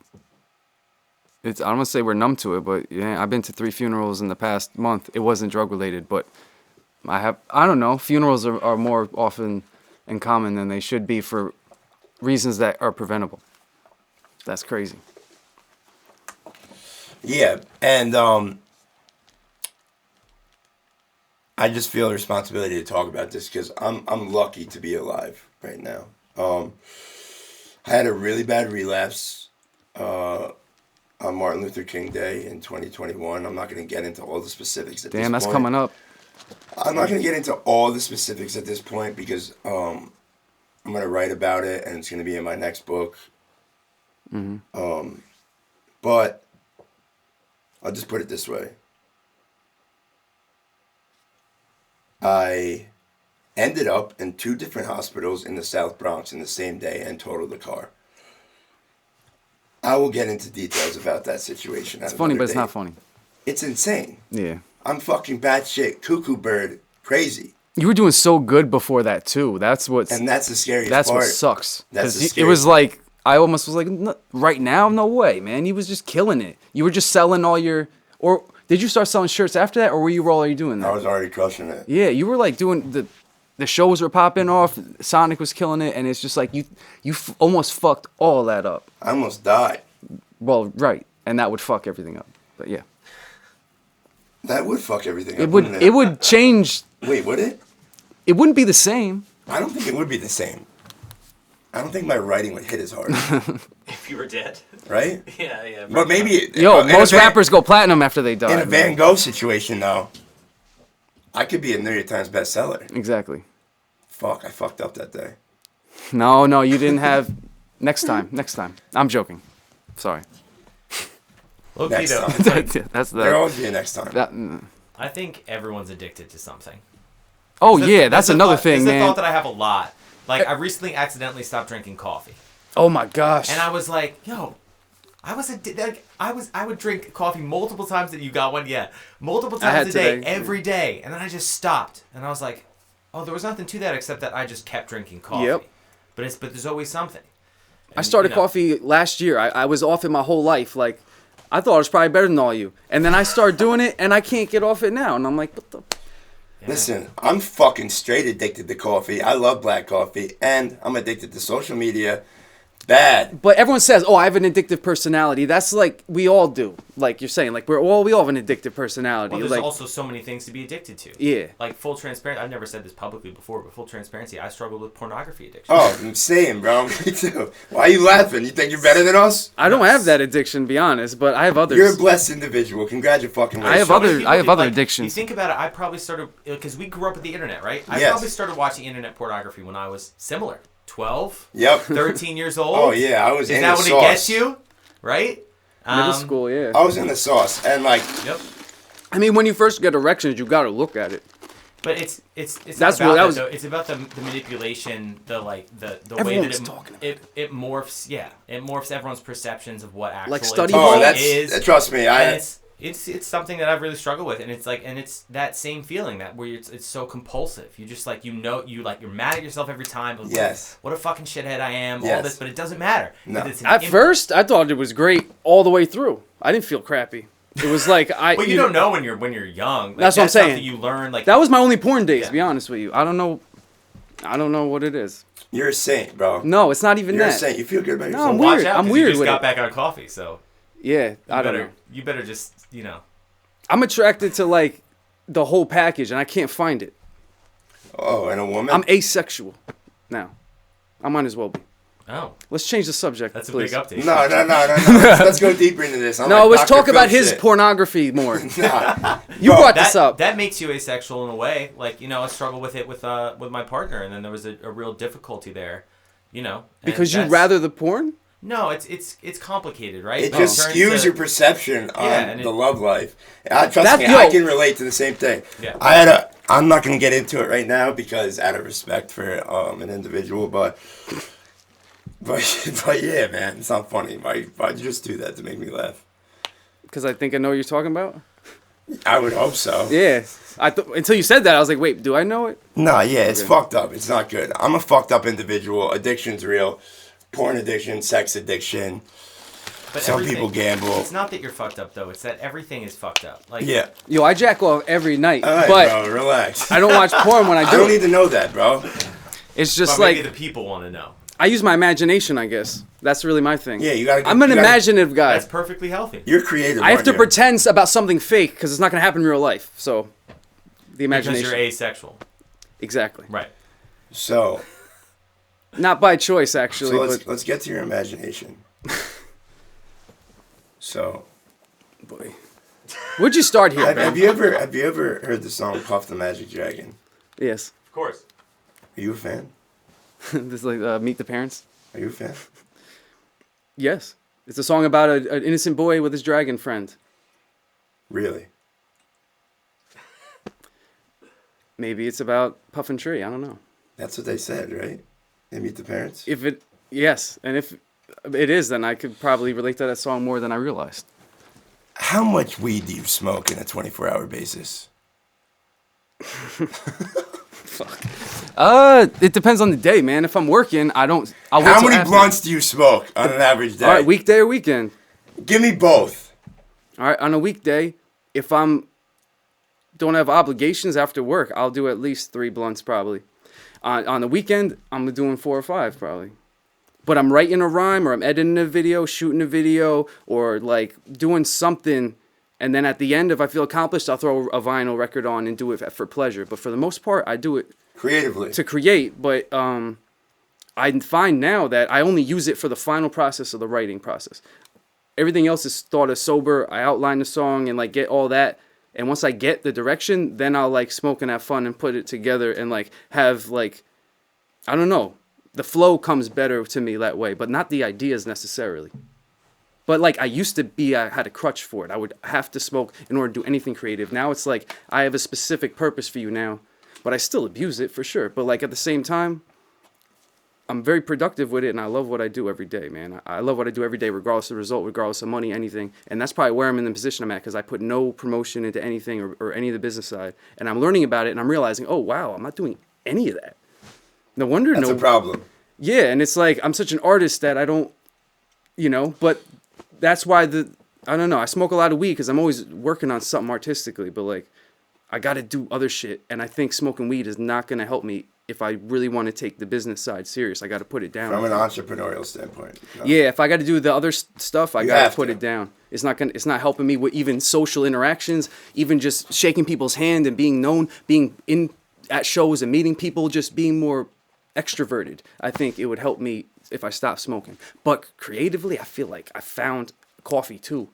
S3: I don't want to say we're numb to it, but yeah, I've been to 3 funerals in the past month. It wasn't drug related, but I don't know, funerals are more often and common than they should be for reasons that are preventable. That's crazy.
S1: Yeah, and I just feel a responsibility to talk about this because I'm lucky to be alive right now. I had a really bad relapse on Martin Luther King Day in 2021. I'm not going to get into all the specifics at this point.
S3: Damn, that's coming up.
S1: I'm not going to get into all the specifics at this point because I'm going to write about it and it's going to be in my next book. Mm-hmm. But I'll just put it this way. I ended up in 2 different hospitals in the South Bronx in the same day and totaled the car. I will get into details about that situation.
S3: It's funny, but it's not funny.
S1: It's insane.
S3: Yeah.
S1: I'm fucking batshit cuckoo bird crazy.
S3: You were doing so good before that too. That's the
S1: scariest part.
S3: That's what sucks.
S1: That's
S3: it was like, I almost was like, right now, no way, man. He was just killing it. You were just selling all your, or did you start selling shirts after that, or were you already doing that?
S1: I was already crushing it.
S3: Yeah, you were like doing the shows were popping off. Sonic was killing it, and it's just like you almost fucked all that up.
S1: I almost died.
S3: Well, right, and that would fuck everything up. But yeah,
S1: that would fuck everything up.
S3: It would change.
S1: Wait, would it?
S3: It wouldn't be the same.
S1: I don't think it would be the same. I don't think my writing would hit as hard.
S2: If you were dead.
S1: Right?
S2: Yeah.
S1: But maybe...
S3: most rappers go platinum after they die.
S1: In a Van Gogh situation, though, I could be a New York Times bestseller.
S3: Exactly.
S1: Fuck, I fucked up that day.
S3: No, you didn't have. Next time. I'm joking. Sorry.
S2: Low key
S1: Next
S2: though,
S1: time.
S2: it's like,
S3: That's
S1: There'll
S3: the.
S1: always be a next time.
S2: I think everyone's addicted to something.
S3: Oh yeah, that's another thing,
S2: man.
S3: man.
S2: That's a thought that I have a lot. Like I recently accidentally stopped drinking coffee,
S3: Oh my gosh.
S2: and I was like, yo. I would drink coffee multiple times. That you got one, yeah, multiple times a day,
S3: today.
S2: every day, and then I just stopped, and I was like, oh, there was nothing to that except that I just kept drinking coffee.
S3: Yep.
S2: But there's always something.
S3: I
S2: And,
S3: started coffee last year. I was off it my whole life. Like, I thought I was probably better than all you. And then I started doing it, and I can't get off it now. And I'm like, what the?
S2: Yeah.
S1: Listen, I'm fucking straight addicted to coffee. I love black coffee, and I'm addicted to social media. Bad.
S3: But everyone says, oh, I have an addictive personality. That's like, we all do. Like you're saying, like, we all have an addictive personality.
S2: Well, there's
S3: like,
S2: also so many things to be addicted to.
S3: Yeah.
S2: Like full transparency. I've never said this publicly before, but full transparency, I struggled with pornography addiction.
S1: Oh, same, bro. Me too. Why are you laughing? You think you're better than us?
S3: I don't have that addiction, to be honest, but I have others.
S1: You're a blessed individual. Congratulations.
S3: I have
S2: So many
S3: I have
S2: people
S3: other
S2: like,
S3: addictions.
S2: You think about it, I probably started, because we grew up with the internet, right? I
S1: Yes.
S2: probably started watching internet pornography when I was similar. 12,
S1: Yep.
S2: 13 years old.
S1: Oh, yeah. I was
S2: Is
S1: in
S2: that
S1: the
S2: when
S1: sauce.
S2: it gets you? Right?
S3: Middle school, yeah.
S1: I was in the sauce. And, like,
S2: Yep.
S3: I mean, when you first get erections, you got to look at it.
S2: But it's
S3: That's
S2: not
S3: what
S2: about
S3: that
S2: that,
S3: was-
S2: though. It's about the manipulation, the way
S3: Everyone
S2: that
S3: was talking about
S2: it morphs. Yeah, it morphs everyone's perceptions of what actual
S3: Like study
S2: addiction
S3: hall?
S1: that's, trust me.
S2: And it's something that I've really struggled with, and it's that same feeling that where it's so compulsive. You just like you're mad at yourself every time. Like,
S1: Yes.
S2: What a fucking shithead I am.
S1: Yes.
S2: All this, but it doesn't matter.
S1: No.
S2: It's
S3: At first, I thought it was great all the way through. I didn't feel crappy. It was like
S2: Well, you don't know when you're young. Like,
S3: That's what I'm
S2: stuff
S3: saying.
S2: That you learn like
S3: That was my only porn days,
S2: Yeah.
S3: to be honest with you. I don't know what it is.
S1: You're a saint, bro.
S3: No, it's not even
S1: You're a
S3: that.
S1: saint. You feel good about
S3: No,
S1: yourself.
S3: I'm
S2: Watch
S3: weird.
S2: out,
S3: I'm
S2: 'cause
S3: weird
S2: You just
S3: with
S2: got
S3: it.
S2: back on coffee, so
S3: Yeah, I don't know.
S2: You better just
S3: I'm attracted to like the whole package, and I can't find it.
S1: Oh, and a woman?
S3: I'm asexual now. I might as well be.
S2: Oh,
S3: Let's change the subject,
S2: that's a
S3: please.
S2: big update.
S1: No. Let's go deeper into this. I'm
S3: No,
S1: like
S3: let's
S1: Dr.
S3: talk about
S1: Phil
S3: his
S1: shit.
S3: pornography more.
S1: Nah.
S3: You
S1: Bro,
S3: brought this up.
S2: That makes you asexual in a way. Like, I struggle with it with my partner, and then there was a real difficulty there, and
S3: Because you'd
S2: that's-
S3: rather the porn?
S2: No, it's complicated, right?
S1: It
S2: But
S1: just
S2: turns
S1: skews
S2: to-
S1: your perception on
S2: and
S1: the love life. Trust me,
S3: Yo.
S1: I can relate to the same thing.
S2: Yeah.
S1: I'm not going to get into it right now because out of respect for an individual, but yeah, man, it's not funny. Why'd you just do that to make me laugh?
S3: Because I think I know what you're talking about.
S1: I would hope so.
S3: Yeah. Until you said that, I was like, wait, do I know it?
S1: No, yeah, it's
S3: Okay.
S1: fucked up. It's not good. I'm a fucked up individual. Addiction's real. Porn addiction, sex addiction.
S2: But
S1: Some
S2: everything-
S1: people gamble.
S2: It's not that you're fucked up though; it's that everything is fucked up. Like,
S1: Yeah.
S3: Yo, I jack off every night,
S1: All right,
S3: but
S1: bro, relax.
S3: I don't watch porn when I
S1: I
S3: do
S1: don't
S3: it.
S1: need to know that, bro.
S3: It's
S2: but
S3: just
S2: maybe
S3: like,
S2: the people want to know.
S3: I use my imagination, I guess. That's really my thing.
S1: Yeah, you gotta.
S3: I'm an
S1: you gotta-
S3: imaginative guy.
S2: That's perfectly healthy.
S1: You're creative.
S3: I have
S1: aren't
S3: to
S1: you?
S3: pretend about something fake because it's not going to happen in real life. So, the
S2: Because
S3: imagination.
S2: you're asexual,
S3: Exactly.
S2: right?
S1: So
S3: Not by choice, actually.
S1: let's get to your imagination. So,
S3: Boy. Where'd you start here,
S1: have
S3: man?
S1: you ever heard the song "Puff the Magic Dragon"?
S3: Yes.
S2: Of course.
S1: Are you a fan?
S3: This is like Meet the Parents.
S1: Are you a fan?
S3: Yes. It's a song about an innocent boy with his dragon friend.
S1: Really?
S3: Maybe it's about Puff and Tree. I don't know.
S1: That's what they said, right? They meet the parents.
S3: Yes. And if it is, then I could probably relate to that song more than I realized.
S1: How much weed do you smoke in a 24-hour basis?
S3: It depends on the day, man. If I'm working, I'll wait
S1: How
S3: till
S1: many
S3: after.
S1: blunts do you smoke on an average day?
S3: All right, weekday or weekend?
S1: Give me both.
S3: All right, on a weekday, if don't have obligations after work, I'll do at least 3 blunts probably. On the weekend, I'm doing 4 or 5 probably. But I'm writing a rhyme, or I'm editing a video, shooting a video, or like doing something. And then at the end, if I feel accomplished, I'll throw a vinyl record on and do it for pleasure. But for the most part, I do it
S1: Creatively.
S3: to create. But I find now that I only use it for the final process of the writing process. Everything else is thought of sober. I outline the song and like get all that. And once I get the direction, then I'll like smoke and have fun and put it together and like have like, I don't know, the flow comes better to me that way, but not the ideas necessarily. But like I used to be, I had a crutch for it. I would have to smoke in order to do anything creative. Now it's like I have a specific purpose for you now, but I still abuse it for sure. But like at the same time, I'm very productive with it, and I love what I do every day, man. I love what I do every day, regardless of the result, regardless of money, anything. And that's probably where I'm in the position I'm at, because I put no promotion into anything or any of the business side. And I'm learning about it, and I'm realizing, oh, wow, I'm not doing any of that. No wonder.
S1: That's a problem.
S3: Yeah, and it's like I'm such an artist that I don't, but that's why I don't know, I smoke a lot of weed because I'm always working on something artistically, but like I got to do other shit. And I think smoking weed is not going to help me if I really want to take the business side serious. I got to put it down.
S1: From an entrepreneurial standpoint. No.
S3: Yeah, if I got to do the other stuff, I got to put it down. It's not helping me with even social interactions, even just shaking people's hand and being known, being at shows and meeting people, just being more extroverted. I think it would help me if I stopped smoking. But creatively, I feel like I found coffee too.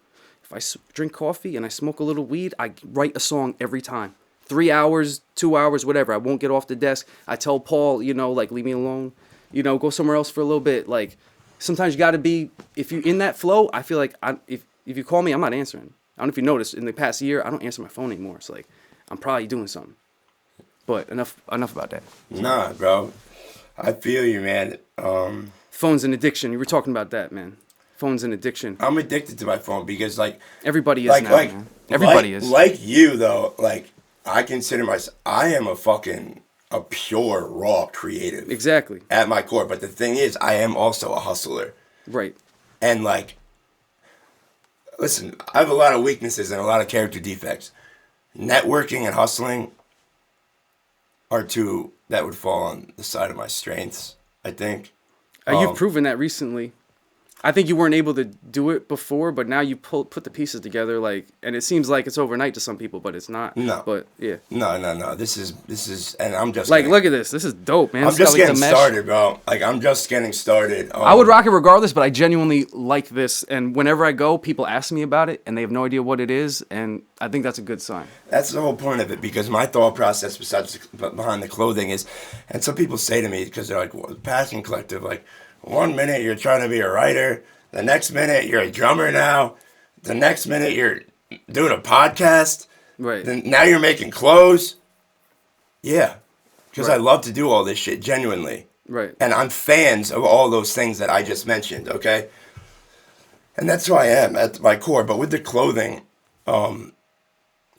S3: If I drink coffee and I smoke a little weed, I write a song every time. 3 hours, 2 hours, whatever. I won't get off the desk. I tell Paul, like, leave me alone. Go somewhere else for a little bit. Like, sometimes you got to be, if you're in that flow, I feel like if you call me, I'm not answering. I don't know if you noticed, in the past year, I don't answer my phone anymore. It's like, I'm probably doing something. But enough about that.
S1: Nah, bro. I feel you, man.
S3: Phone's an addiction. You were talking about that, man. Phone's an addiction.
S1: I'm addicted to my phone because, like...
S3: Everybody is now, man. Everybody is.
S1: Like you, though, like... I consider myself, I am a pure, raw creative.
S3: Exactly.
S1: At my core. But the thing is, I am also a hustler.
S3: Right.
S1: And like, listen, I have a lot of weaknesses and a lot of character defects. Networking and hustling are two that would fall on the side of my strengths, I think.
S3: You've proven that recently. I think you weren't able to do it before, but now you put the pieces together, like, and it seems like it's overnight to some people, but it's not.
S1: No.
S3: But yeah.
S1: No. This is, and I'm just
S3: like, look at this. This is dope, man.
S1: I'm just getting started, bro. Like, I'm just getting started.
S3: I would rock it regardless, but I genuinely like this, and whenever I go, people ask me about it, and they have no idea what it is, and I think that's a good sign.
S1: That's the whole point of it, because my thought process, behind the clothing, is, and some people say to me, because they're like, well, Passion Collective, like, 1 minute you're trying to be a writer, the next minute you're a drummer now, the next minute you're doing a podcast,
S3: right?
S1: Then now you're making clothes. Yeah, because I love to do all this shit genuinely,
S3: right?
S1: And I'm fans of all those things that I just mentioned. Okay, and that's who I am at my core. But with the clothing,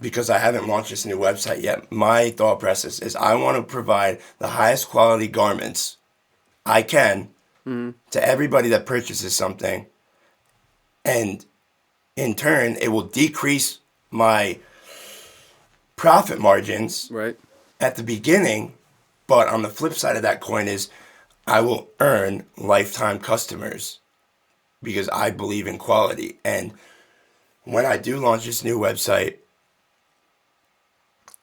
S1: because I haven't launched this new website yet, my thought process is I want to provide the highest quality garments I can. Mm-hmm. To everybody that purchases something, and in turn it will decrease my profit margins
S3: right
S1: at the beginning, but on the flip side of that coin is I will earn lifetime customers because I believe in quality. And when I do launch this new website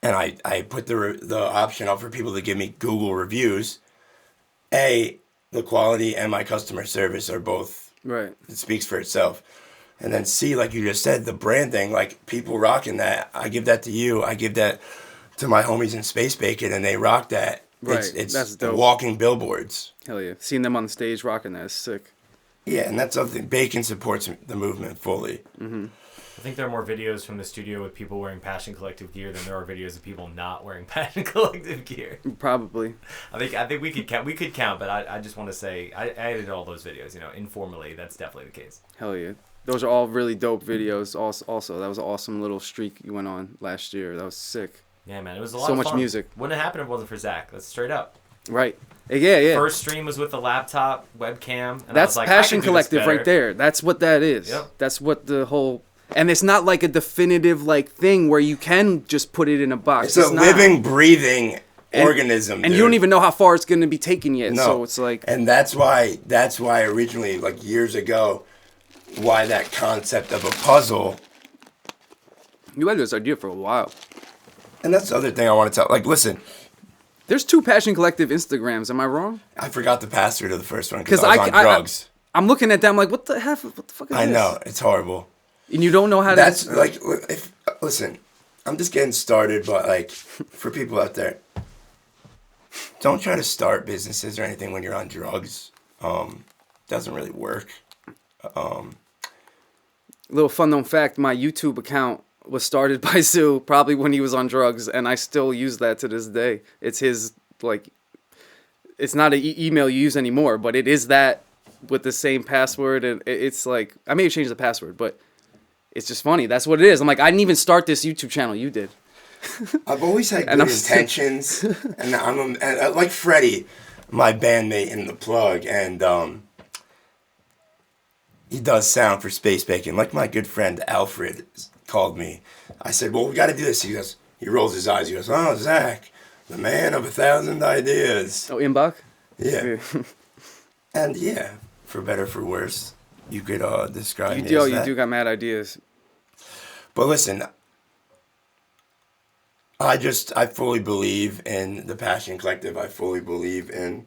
S1: and I put the option up for people to give me Google reviews, the quality and my customer service are both,
S3: right.
S1: It speaks for itself. And then C, like you just said, the branding, like people rocking that. I give that to you. I give that to my homies in Space Bacon, and they rock that.
S3: Right.
S1: It's
S3: that's dope.
S1: Walking billboards.
S3: Hell yeah. Seeing them on the stage rocking that is sick.
S1: Yeah, and that's something. Bacon supports the movement fully.
S3: Mm-hmm.
S2: I think there are more videos from the studio with people wearing Passion Collective gear than there are videos of people not wearing Passion Collective gear.
S3: Probably.
S2: I think we could count. We could count, but I just want to say I edited all those videos. Informally, that's definitely the case.
S3: Hell yeah. Those are all really dope videos. Also, that was an awesome little streak you went on last year. That was sick.
S2: Yeah, man, it was a lot
S3: so
S2: of
S3: much
S2: fun.
S3: Music.
S2: Wouldn't have happened if it wasn't for Zach. That's straight up.
S3: Right. Yeah.
S2: First stream was with the laptop webcam. And
S3: that's
S2: I was like,
S3: Passion Collective right there. That's what that is.
S2: Yep.
S3: That's what the whole... And it's not like a definitive thing where you can just put it in a box.
S1: It's a living, breathing organism.
S3: And you don't even know how far it's going to be taken yet.
S1: No.
S3: So it's like...
S1: And that's why originally, like years ago, why that concept of a puzzle...
S3: You had this idea for a while.
S1: And that's the other thing I want to tell. Like, listen...
S3: There's 2 Passion Collective Instagrams. Am I wrong?
S1: I forgot the password to the first one because I was on drugs.
S3: I'm looking at them like, what the fuck is this?
S1: I know. It's horrible.
S3: And you don't know how to...
S1: That's like... Listen, I'm just getting started, but like for people out there, don't try to start businesses or anything when you're on drugs. Doesn't really work.
S3: Little fun known fact: my YouTube account was started by Sue probably when he was on drugs, and I still use that to this day. It's his like. It's not an email you use anymore, but it is that with the same password, and it's like I may have changed the password, but it's just funny. That's what it is. I'm like, I didn't even start this YouTube channel. You did.
S1: I've always had good intentions, and and like Freddie, my bandmate in The Plug, and he does sound for Space Bacon. Like my good friend Alfred called me. I said, well, we got to do this. He rolls his eyes. He goes, oh, Zach, the man of 1,000 ideas.
S3: Oh, Imbach?
S1: Yeah. And yeah, for better, for worse, you could describe me as that.
S3: You do got mad ideas.
S1: But listen, I fully believe in the Passion Collective. I fully believe in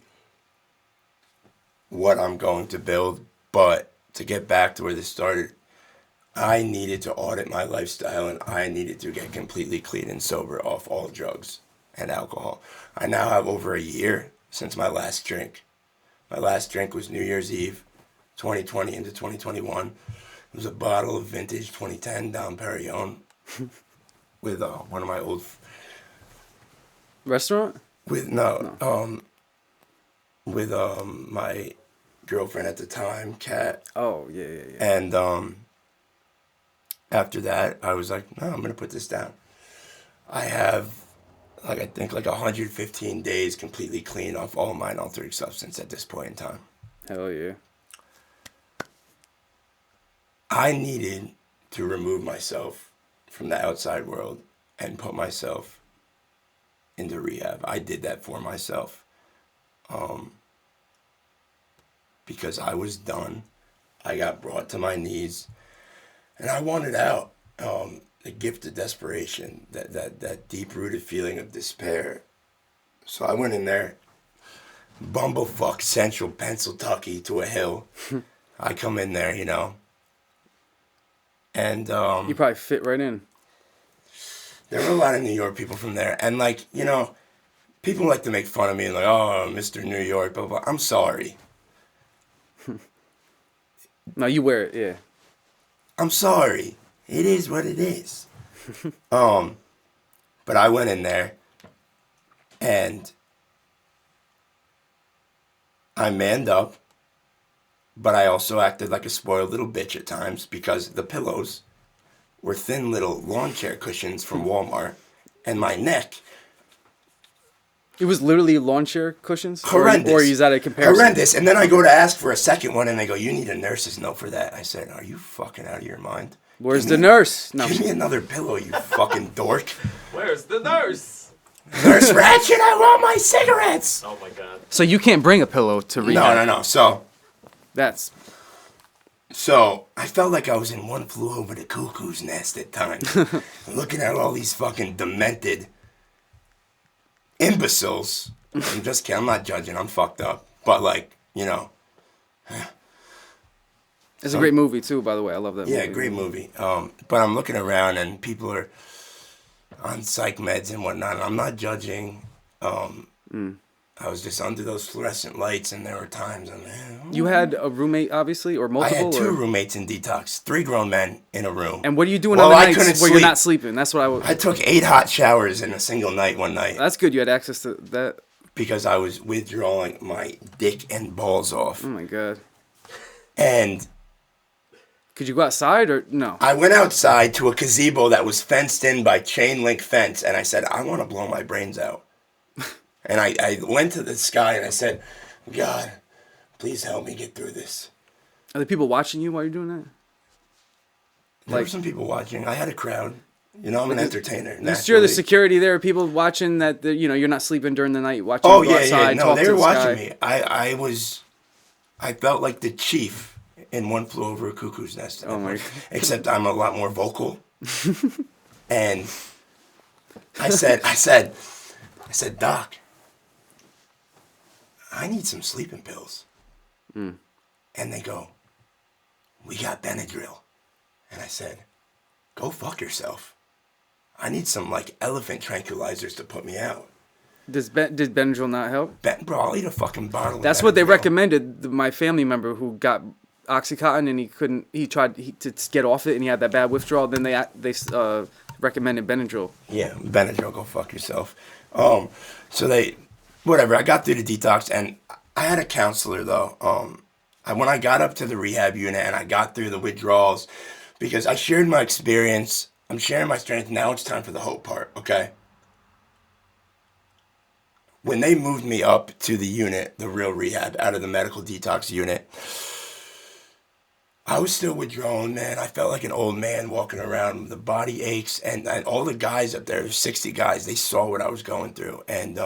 S1: what I'm going to build. But to get back to where this started, I needed to audit my lifestyle, and I needed to get completely clean and sober off all drugs and alcohol. I now have over a year since my last drink. My last drink was New Year's Eve, 2020 into 2021. It was a bottle of vintage 2010 Dom Perignon with one of my old...
S3: Restaurant?
S1: With my girlfriend at the time, Kat.
S3: Oh, yeah.
S1: And after that, I was like, no, I'm going to put this down. I have, I think 115 days completely clean off all mind-altering substance at this point in time.
S3: Hell yeah.
S1: I needed to remove myself from the outside world and put myself into rehab. I did that for myself. Because I was done. I got brought to my knees, and I wanted out. The gift of desperation, that deep-rooted feeling of despair. So I went in there, bumblefuck Central Pennsylvania to a hill. I come in there, and
S3: you probably fit right in.
S1: There were a lot of New York people from there, and people like to make fun of me and oh, Mr. New York, blah, blah. I'm sorry.
S3: No, you wear it, yeah.
S1: I'm sorry. It is what it is. But I went in there and I manned up, but I also acted like a spoiled little bitch at times because the pillows were thin little lawn chair cushions from Walmart, and my neck...
S3: It was literally lawn chair cushions?
S1: Horrendous.
S3: Or is that a comparison?
S1: Horrendous. And then I go to ask for a second one, and they go, you need a nurse's note for that. I said, are you fucking out of your mind?
S3: Where's the nurse? No.
S1: Give me another pillow, you fucking dork.
S2: Where's the nurse?
S1: Nurse Ratchet, I want my cigarettes.
S2: Oh my god.
S3: So you can't bring a pillow to rehab?
S1: No. So I felt like I was in One Flew Over the Cuckoo's Nest at times. Looking at all these fucking demented imbeciles. I'm just kidding. I'm not judging. I'm fucked up. But
S3: It's a great movie too, by the way. I love that movie.
S1: Yeah, great movie. But I'm looking around and people are on psych meds and whatnot. And I'm not judging. I was just under those fluorescent lights, and there were times.
S3: You had a roommate, obviously, or multiple?
S1: I had two roommates in detox. 3 grown men in a room.
S3: And what are you doing on the nights where you're not sleeping? That's what
S1: I took 8 hot showers in a single night one night.
S3: That's good. You had access to that.
S1: Because I was withdrawing my dick and balls off.
S3: Oh my god.
S1: And
S3: could you go outside or no?
S1: I went outside to a gazebo that was fenced in by chain link fence, and I said, I want to blow my brains out. And I went to the sky and I said, God, please help me get through this.
S3: Are there people watching you while you're doing that?
S1: There were some people watching. I had a crowd. I'm an entertainer.
S3: You sure the security there are people watching that, you're not sleeping during the night, watching you go outside,
S1: no, they were watching me. I felt like the chief in One Flew Over a Cuckoo's Nest.
S3: Oh my God.
S1: Except I'm a lot more vocal. And I said, Doc, I need some sleeping pills. And they go, we got Benadryl. And I said, go fuck yourself. I need some like elephant tranquilizers to put me out.
S3: Did Benadryl not help?
S1: Bro, I'll eat a fucking bottle.
S3: That's what they recommended. My family member who got Oxycontin and he tried to get off it and he had that bad withdrawal. Then they recommended Benadryl.
S1: Yeah, Benadryl, go fuck yourself. So I got through the detox and I had a counselor though. When I got up to the rehab unit and I got through the withdrawals, because I shared my experience, I'm sharing my strength. Now it's time for the hope part. Okay. When they moved me up to the unit, the real rehab, out of the medical detox unit, I was still withdrawn, man. I felt like an old man walking around. The body aches, and all the guys up there, 60 guys, they saw what I was going through. And,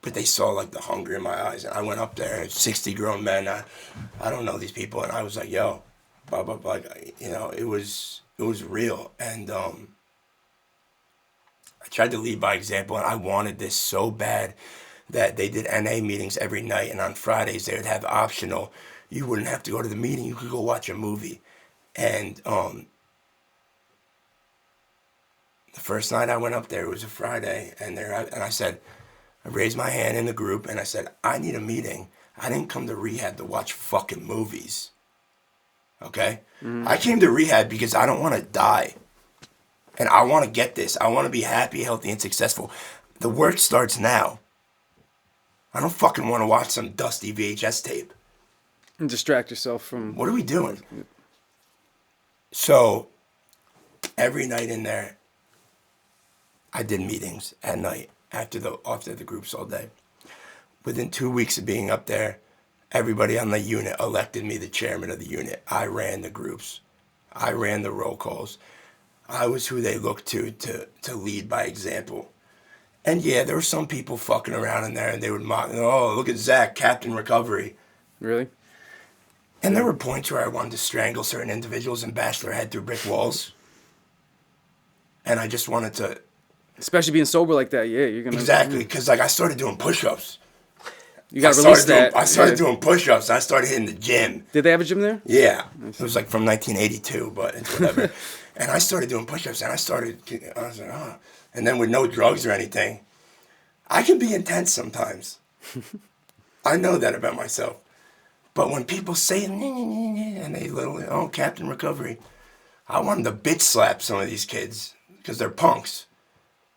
S1: but they saw like the hunger in my eyes. And I went up there, 60 grown men. I don't know these people. And I was like, yo, blah, blah, blah. You know, it was real. And, I tried to lead by example, and I wanted this so bad that they did NA meetings every night, and on Fridays they would have optional. You wouldn't have to go to the meeting, you could go watch a movie. And the first night I went up there, it was a Friday, and I said, I raised my hand in the group, and I said, I need a meeting. I didn't come to rehab to watch fucking movies. Okay? I came to rehab because I don't want to die. And I want to get this. I want to be happy, healthy, and successful. The work starts now. I don't fucking want to watch some dusty VHS tape.
S3: And distract yourself from...
S1: What are we doing? So, every night in there, I did meetings at night after the groups all day. Within 2 weeks of being up there, everybody on the unit elected me the chairman of the unit. I ran the groups. I ran the roll calls. I was who they looked to lead by example. And yeah, there were some people fucking around in there and they would mock, oh, look at Zach, Captain Recovery.
S3: Really?
S1: And there were points where I wanted to strangle certain individuals and bash their head through brick walls. And I just wanted to...
S3: Especially being sober like that, yeah, you're going to...
S1: Exactly, because like I started doing push-ups.
S3: You got to release that.
S1: I started doing push-ups. I started hitting the gym.
S3: Did they have a gym there?
S1: Yeah. It was like from 1982, but it's whatever. And I started doing push-ups, and I was like, oh. And then with no drugs or anything, I can be intense sometimes. I know that about myself. But when people say, and they literally, oh, Captain Recovery, I wanted to bitch slap some of these kids because they're punks.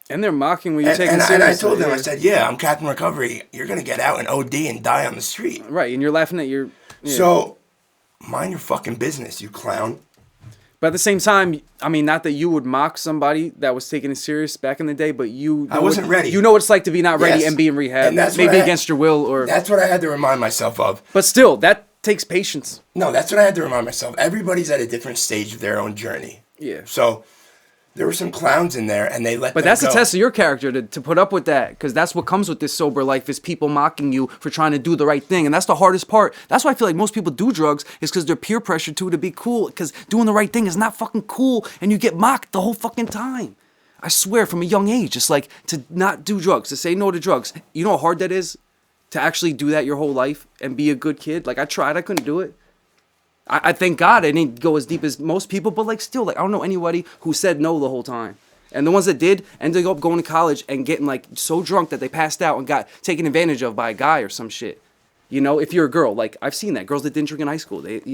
S3: And they're mocking when you take it seriously.
S1: And I told them, I said, yeah, I'm Captain Recovery. You're going to get out and OD and die on the street.
S3: Right, and you're laughing at your... Yeah.
S1: So, mind your fucking business, you clown.
S3: But at the same time, I mean, not that you would mock somebody that was taking it serious back in the day, but I
S1: wasn't ready.
S3: You know what it's like to be not ready and be in rehab, and that's maybe against your will. Or
S1: that's what I had to remind myself of.
S3: But still, that takes patience.
S1: No, that's what I had to remind myself. Everybody's at a different stage of their own journey.
S3: Yeah.
S1: So... there were some clowns in there, and they let
S3: But that's a test of your character to put up with that, because that's what comes with this sober life is people mocking you for trying to do the right thing, and that's the hardest part. That's why I feel like most people do drugs is because they're peer pressured to be cool, because doing the right thing is not fucking cool, and you get mocked the whole fucking time. I swear, from a young age, it's like to not do drugs, to say no to drugs. You know how hard that is to actually do that your whole life and be a good kid? Like, I tried, I couldn't do it. I thank God I didn't go as deep as most people, but like still, like I don't know anybody who said no the whole time. And the ones that did ended up going to college and getting like so drunk that they passed out and got taken advantage of by a guy or some shit. You know, if you're a girl, like I've seen that. Girls that didn't drink in high school, like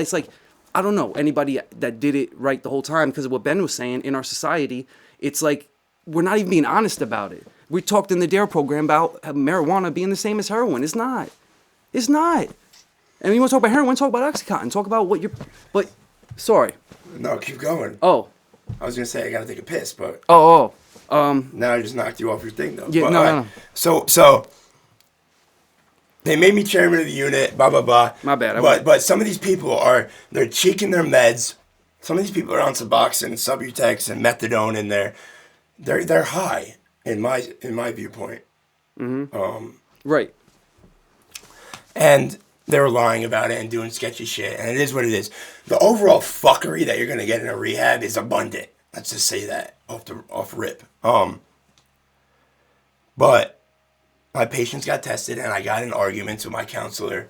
S3: it's like, I don't know anybody that did it right the whole time, because of what Ben was saying in our society. It's like we're not even being honest about it. We talked in the DARE program about marijuana being the same as heroin. It's not. It's not. And you want to talk about heroin, talk about Oxycontin, talk about what you're... But, sorry.
S1: No, keep going.
S3: Oh.
S1: I was going to say I got to take a piss, but...
S3: Oh.
S1: Now I just knocked you off your thing, though.
S3: Yeah,
S1: but,
S3: no.
S1: So, they made me chairman of the unit, blah, blah, blah.
S3: My bad.
S1: But some of these people they're cheeking their meds. Some of these people are on Suboxone and Subutex and Methadone, and they're high, in my viewpoint.
S3: Mm-hmm. Right.
S1: And... they were lying about it and doing sketchy shit, and it is what it is. The overall fuckery that you're gonna get in a rehab is abundant. Let's just say that off rip. But my patients got tested, and I got in arguments with my counselor,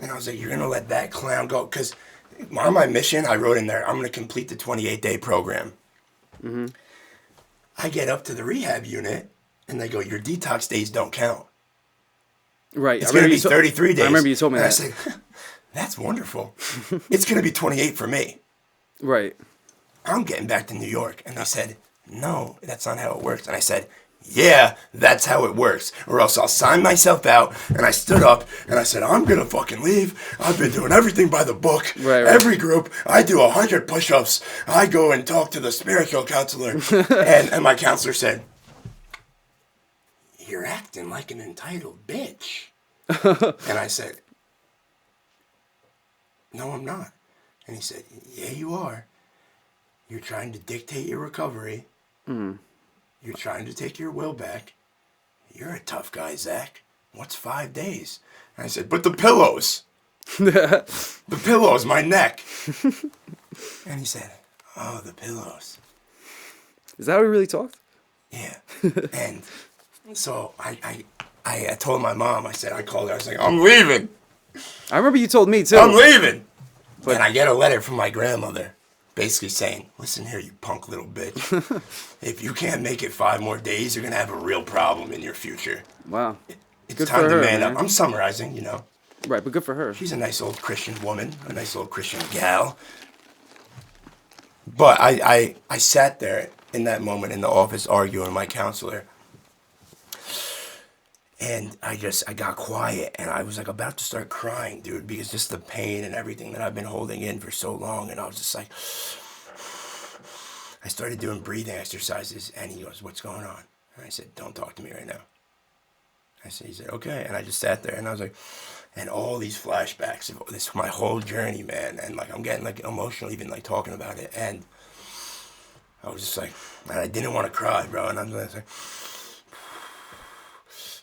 S1: and I was like, "You're gonna let that clown go?" Because on my mission, I wrote in there, I'm going to complete the 28-day program.
S3: Mm-hmm.
S1: I get up to the rehab unit, and they go, your detox days don't count.
S3: Right.
S1: It's going to be 33 days.
S3: I remember you told me
S1: and
S3: that.
S1: I said, that's wonderful. It's going to be 28 for me.
S3: Right.
S1: I'm getting back to New York. And they said, no, that's not how it works. And I said, yeah, that's how it works. Or else I'll sign myself out. And I stood up and I said, I'm going to fucking leave. I've been doing everything by the book.
S3: Right.
S1: Every group, I do 100 push-ups. I go and talk to the spiritual counselor. and my counselor said, you're acting like an entitled bitch. And I said, no, I'm not. And he said, yeah, you are. You're trying to dictate your recovery.
S3: Mm.
S1: You're trying to take your will back. You're a tough guy, Zach. What's 5 days? And I said, but the pillows. The pillows, my neck. And he said, oh, the pillows.
S3: Is that how we really talked?
S1: Yeah. And so I told my mom, I called her, I was like, I'm leaving.
S3: I remember you told me too.
S1: I'm leaving. And I get a letter from my grandmother basically saying, listen here, you punk little bitch. If you can't make it 5 more days, you're going to have a real problem in your future.
S3: Wow.
S1: It's
S3: Good
S1: time
S3: for
S1: to
S3: her,
S1: man
S3: man.
S1: up. I'm summarizing, you know.
S3: Right, but good for her.
S1: She's a nice old Christian woman, a nice old Christian gal. But I sat there in that moment in the office arguing with my counselor. And I got quiet, and I was like about to start crying, dude, because just the pain and everything that I've been holding in for so long. And I was just like, I started doing breathing exercises, and he goes, what's going on? And I said, don't talk to me right now. He said, okay. And I just sat there, and I was like, and all these flashbacks of this, my whole journey, man. And like, I'm getting like emotional even like talking about it. And I was just like, and I didn't want to cry, bro. And I'm just like,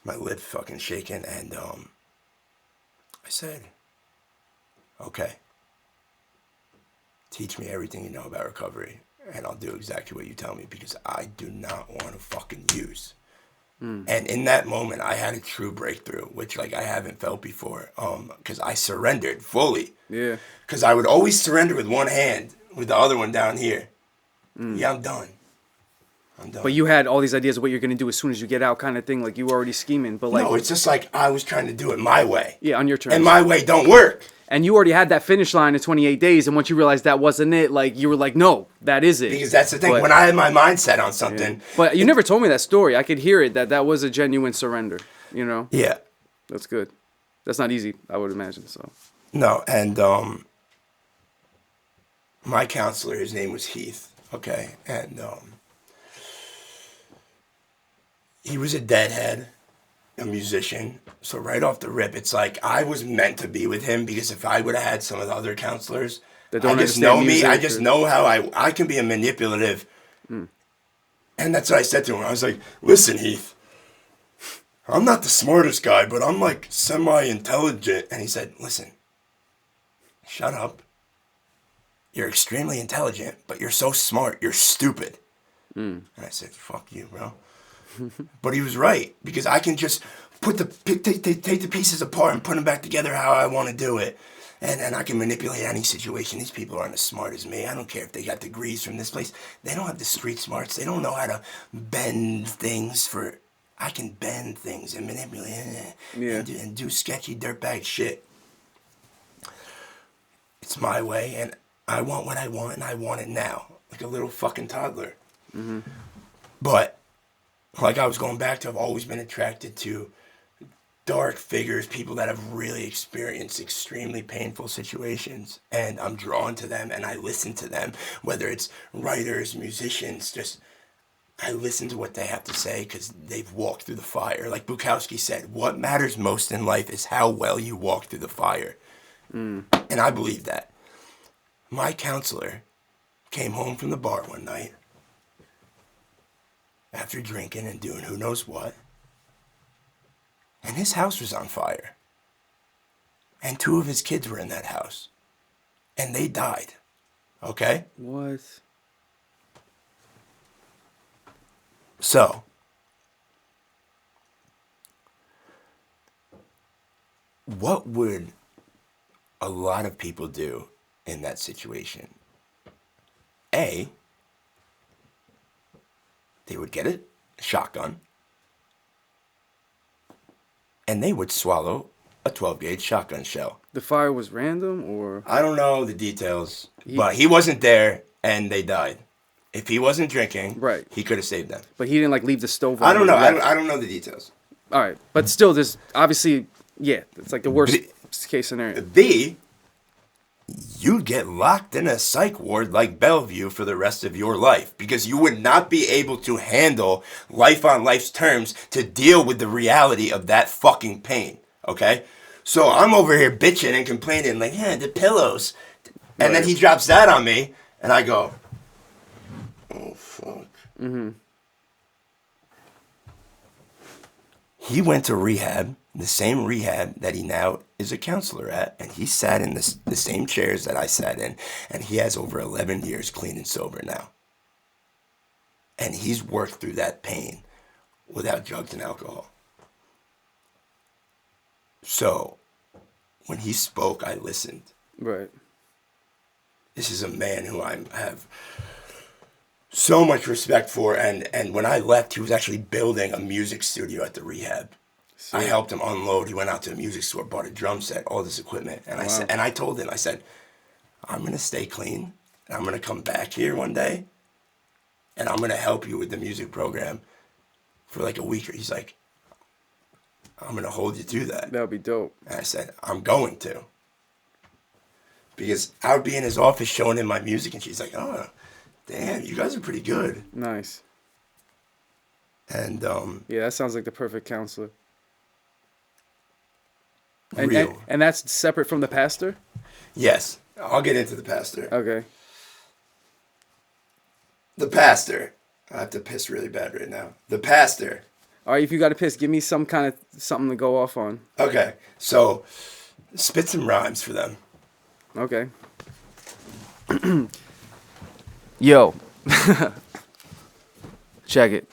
S1: my lip fucking shaking. And I said, okay, teach me everything you know about recovery, and I'll do exactly what you tell me, because I do not want to fucking use. And in that moment, I had a true breakthrough, which like I haven't felt before, because I surrendered fully.
S3: Yeah.
S1: Because I would always surrender with one hand, with the other one down here. Yeah, I'm done.
S3: But you had all these ideas of what you're going to do as soon as you get out, kind of thing. Like you were already scheming, but like
S1: No, it's just like I was trying to do it my way.
S3: Yeah, on your terms.
S1: And my way don't work.
S3: And you already had that finish line in 28 days, and once you realized that wasn't it, like you were like, no, that is it.
S1: Because that's the thing.
S3: But,
S1: when I had my mind set on something.
S3: Yeah. But you never told me that story. I could hear it, that was a genuine surrender, you know?
S1: Yeah.
S3: That's good. That's not easy, I would imagine, so.
S1: No, and my counselor, his name was Heath, okay? And he was a deadhead, a musician. So right off the rip, it's like I was meant to be with him, because if I would have had some of the other counselors,
S3: That don't
S1: I just
S3: understand
S1: know me.
S3: music
S1: I just
S3: or-
S1: know how I can be a manipulative. And that's what I said to him. I was like, listen, Heath, I'm not the smartest guy, but I'm like semi-intelligent. And he said, listen, shut up. You're extremely intelligent, but you're so smart, you're stupid. And I said, fuck you, bro. But he was right, because I can just take the pieces apart and put them back together how I want to do it. And I can manipulate any situation. These people aren't as smart as me. I don't care if they got degrees from this place. They don't have the street smarts. They don't know how to bend things for... I can bend things and manipulate and do sketchy dirtbag shit. It's my way, and I want what I want, and I want it now. Like a little fucking toddler. But... like I was going back to, I've always been attracted to dark figures, people that have really experienced extremely painful situations. And I'm drawn to them, and I listen to them, whether it's writers, musicians, just, I listen to what they have to say because they've walked through the fire. Like Bukowski said, what matters most in life is how well you walk through the fire. And I believe that. My counselor came home from the bar one night, after drinking and doing who knows what, and his house was on fire. And 2 of his kids were in that house. And they died. Okay?
S3: What?
S1: So, what would a lot of people do in that situation. A, they would get a shotgun, and they would swallow a 12-gauge shotgun shell.
S3: The fire was random, or?
S1: I don't know the details, but he wasn't there, and they died. If he wasn't drinking,
S3: right,
S1: he could have saved them.
S3: But he didn't like leave the stove on.
S1: I don't know. I don't know the details.
S3: All right, but still, there's obviously, it's like the worst case scenario.
S1: B, you'd get locked in a psych ward like Bellevue for the rest of your life because you would not be able to handle life on life's terms to deal with the reality of that fucking pain. Okay? So I'm over here bitching and complaining like, yeah, the pillows. And then he drops that on me and I go, oh, fuck. Mm-hmm. He went to rehab, the same rehab that he now is a counselor at, and he sat in the same chairs that I sat in, and he has over 11 years clean and sober now. And he's worked through that pain without drugs and alcohol. So, when he spoke, I listened.
S3: Right.
S1: This is a man who I have so much respect for, and when I left, he was actually building a music studio at the rehab. See. I helped him unload. He went out to a music store, bought a drum set, all this equipment, and I told him, I said, I'm gonna stay clean, and I'm gonna come back here one day, and I'm gonna help you with the music program for like a week. He's like, I'm gonna hold you to that.
S3: That would be dope.
S1: And I said, I'm going to, because I would be in his office showing him my music, and she's like, oh. Damn, you guys are pretty good.
S3: Nice.
S1: And
S3: yeah, that sounds like the perfect counselor.
S1: Real.
S3: And that's separate from the pastor?
S1: Yes. I'll get into the pastor.
S3: Okay.
S1: The pastor. I have to piss really bad right now. The pastor.
S3: All right, if you got to piss, give me some kind of something to go off on.
S1: Okay. So, spit some rhymes for them.
S3: Okay. Yo. Check it.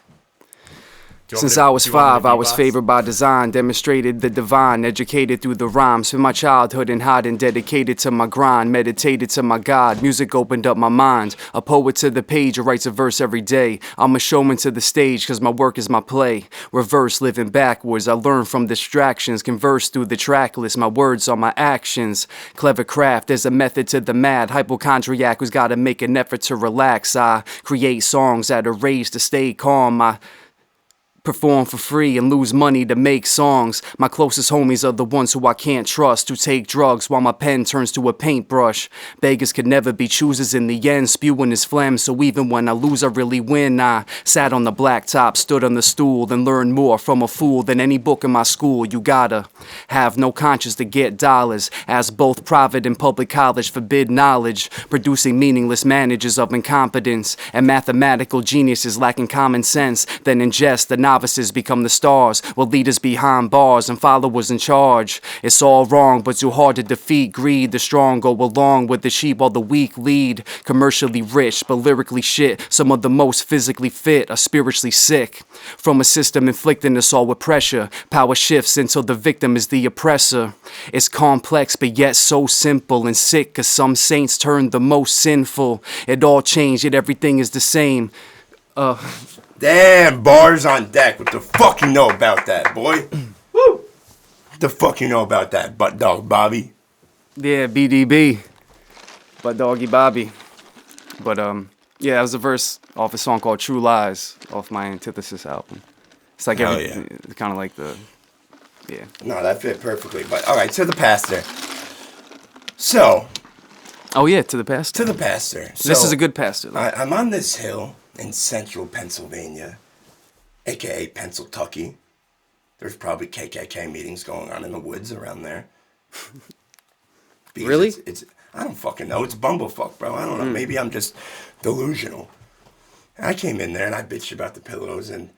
S3: Since I was 5, I was favored by design, demonstrated the divine, educated through the rhymes. Spent my childhood in hiding, dedicated to my grind, meditated to my God. Music opened up my mind. A poet to the page who writes a verse every day. I'm a showman to the stage, cause my work is my play. Reverse, living backwards, I learn from distractions. Converse through the track list, my words are my actions. Clever craft, there's a method to the mad. Hypochondriac who's gotta make an effort to relax. I create songs at a rage to stay calm. I perform for free and lose money to make songs. My closest homies are the ones who I can't trust, who take drugs while my pen turns to a paintbrush. Beggars could never be choosers in the end, spewing his phlegm, so even when I lose I really win. I sat on the blacktop, stood on the stool, then learned more from a fool than any book in my school. You gotta have no conscience to get dollars, as both private and public college forbid knowledge, producing meaningless managers of incompetence and mathematical geniuses lacking common sense. Then ingest the novices become the stars, while leaders behind bars and followers in charge. It's all wrong, but too hard to defeat. Greed, the strong go along with the sheep while the weak lead. Commercially rich, but lyrically shit. Some of the most physically fit are spiritually sick. From a system inflicting us all with pressure, power shifts until the victim is the oppressor. It's complex, but yet so simple and sick, cause some saints turn the most sinful. It all changed, yet everything is the same.
S1: Damn, bars on deck. What the fuck you know about that, boy? Woo! What the fuck you know about that, butt dog Bobby?
S3: Yeah, BDB. Butt doggy Bobby. But, yeah, that was a verse off a song called True Lies off my Antithesis album. It's like it's kind of like the, yeah.
S1: No, that fit perfectly. But, all right, to the pastor. So.
S3: Oh, yeah, to the pastor.
S1: To the pastor. So,
S3: this is a good pastor.
S1: I'm on this hill in central Pennsylvania, a.k.a. Pennsyltucky. There's probably KKK meetings going on in the woods around there.
S3: Really?
S1: It's I don't fucking know. It's bumblefuck, bro. I don't know. Maybe I'm just delusional. I came in there and I bitched about the pillows, and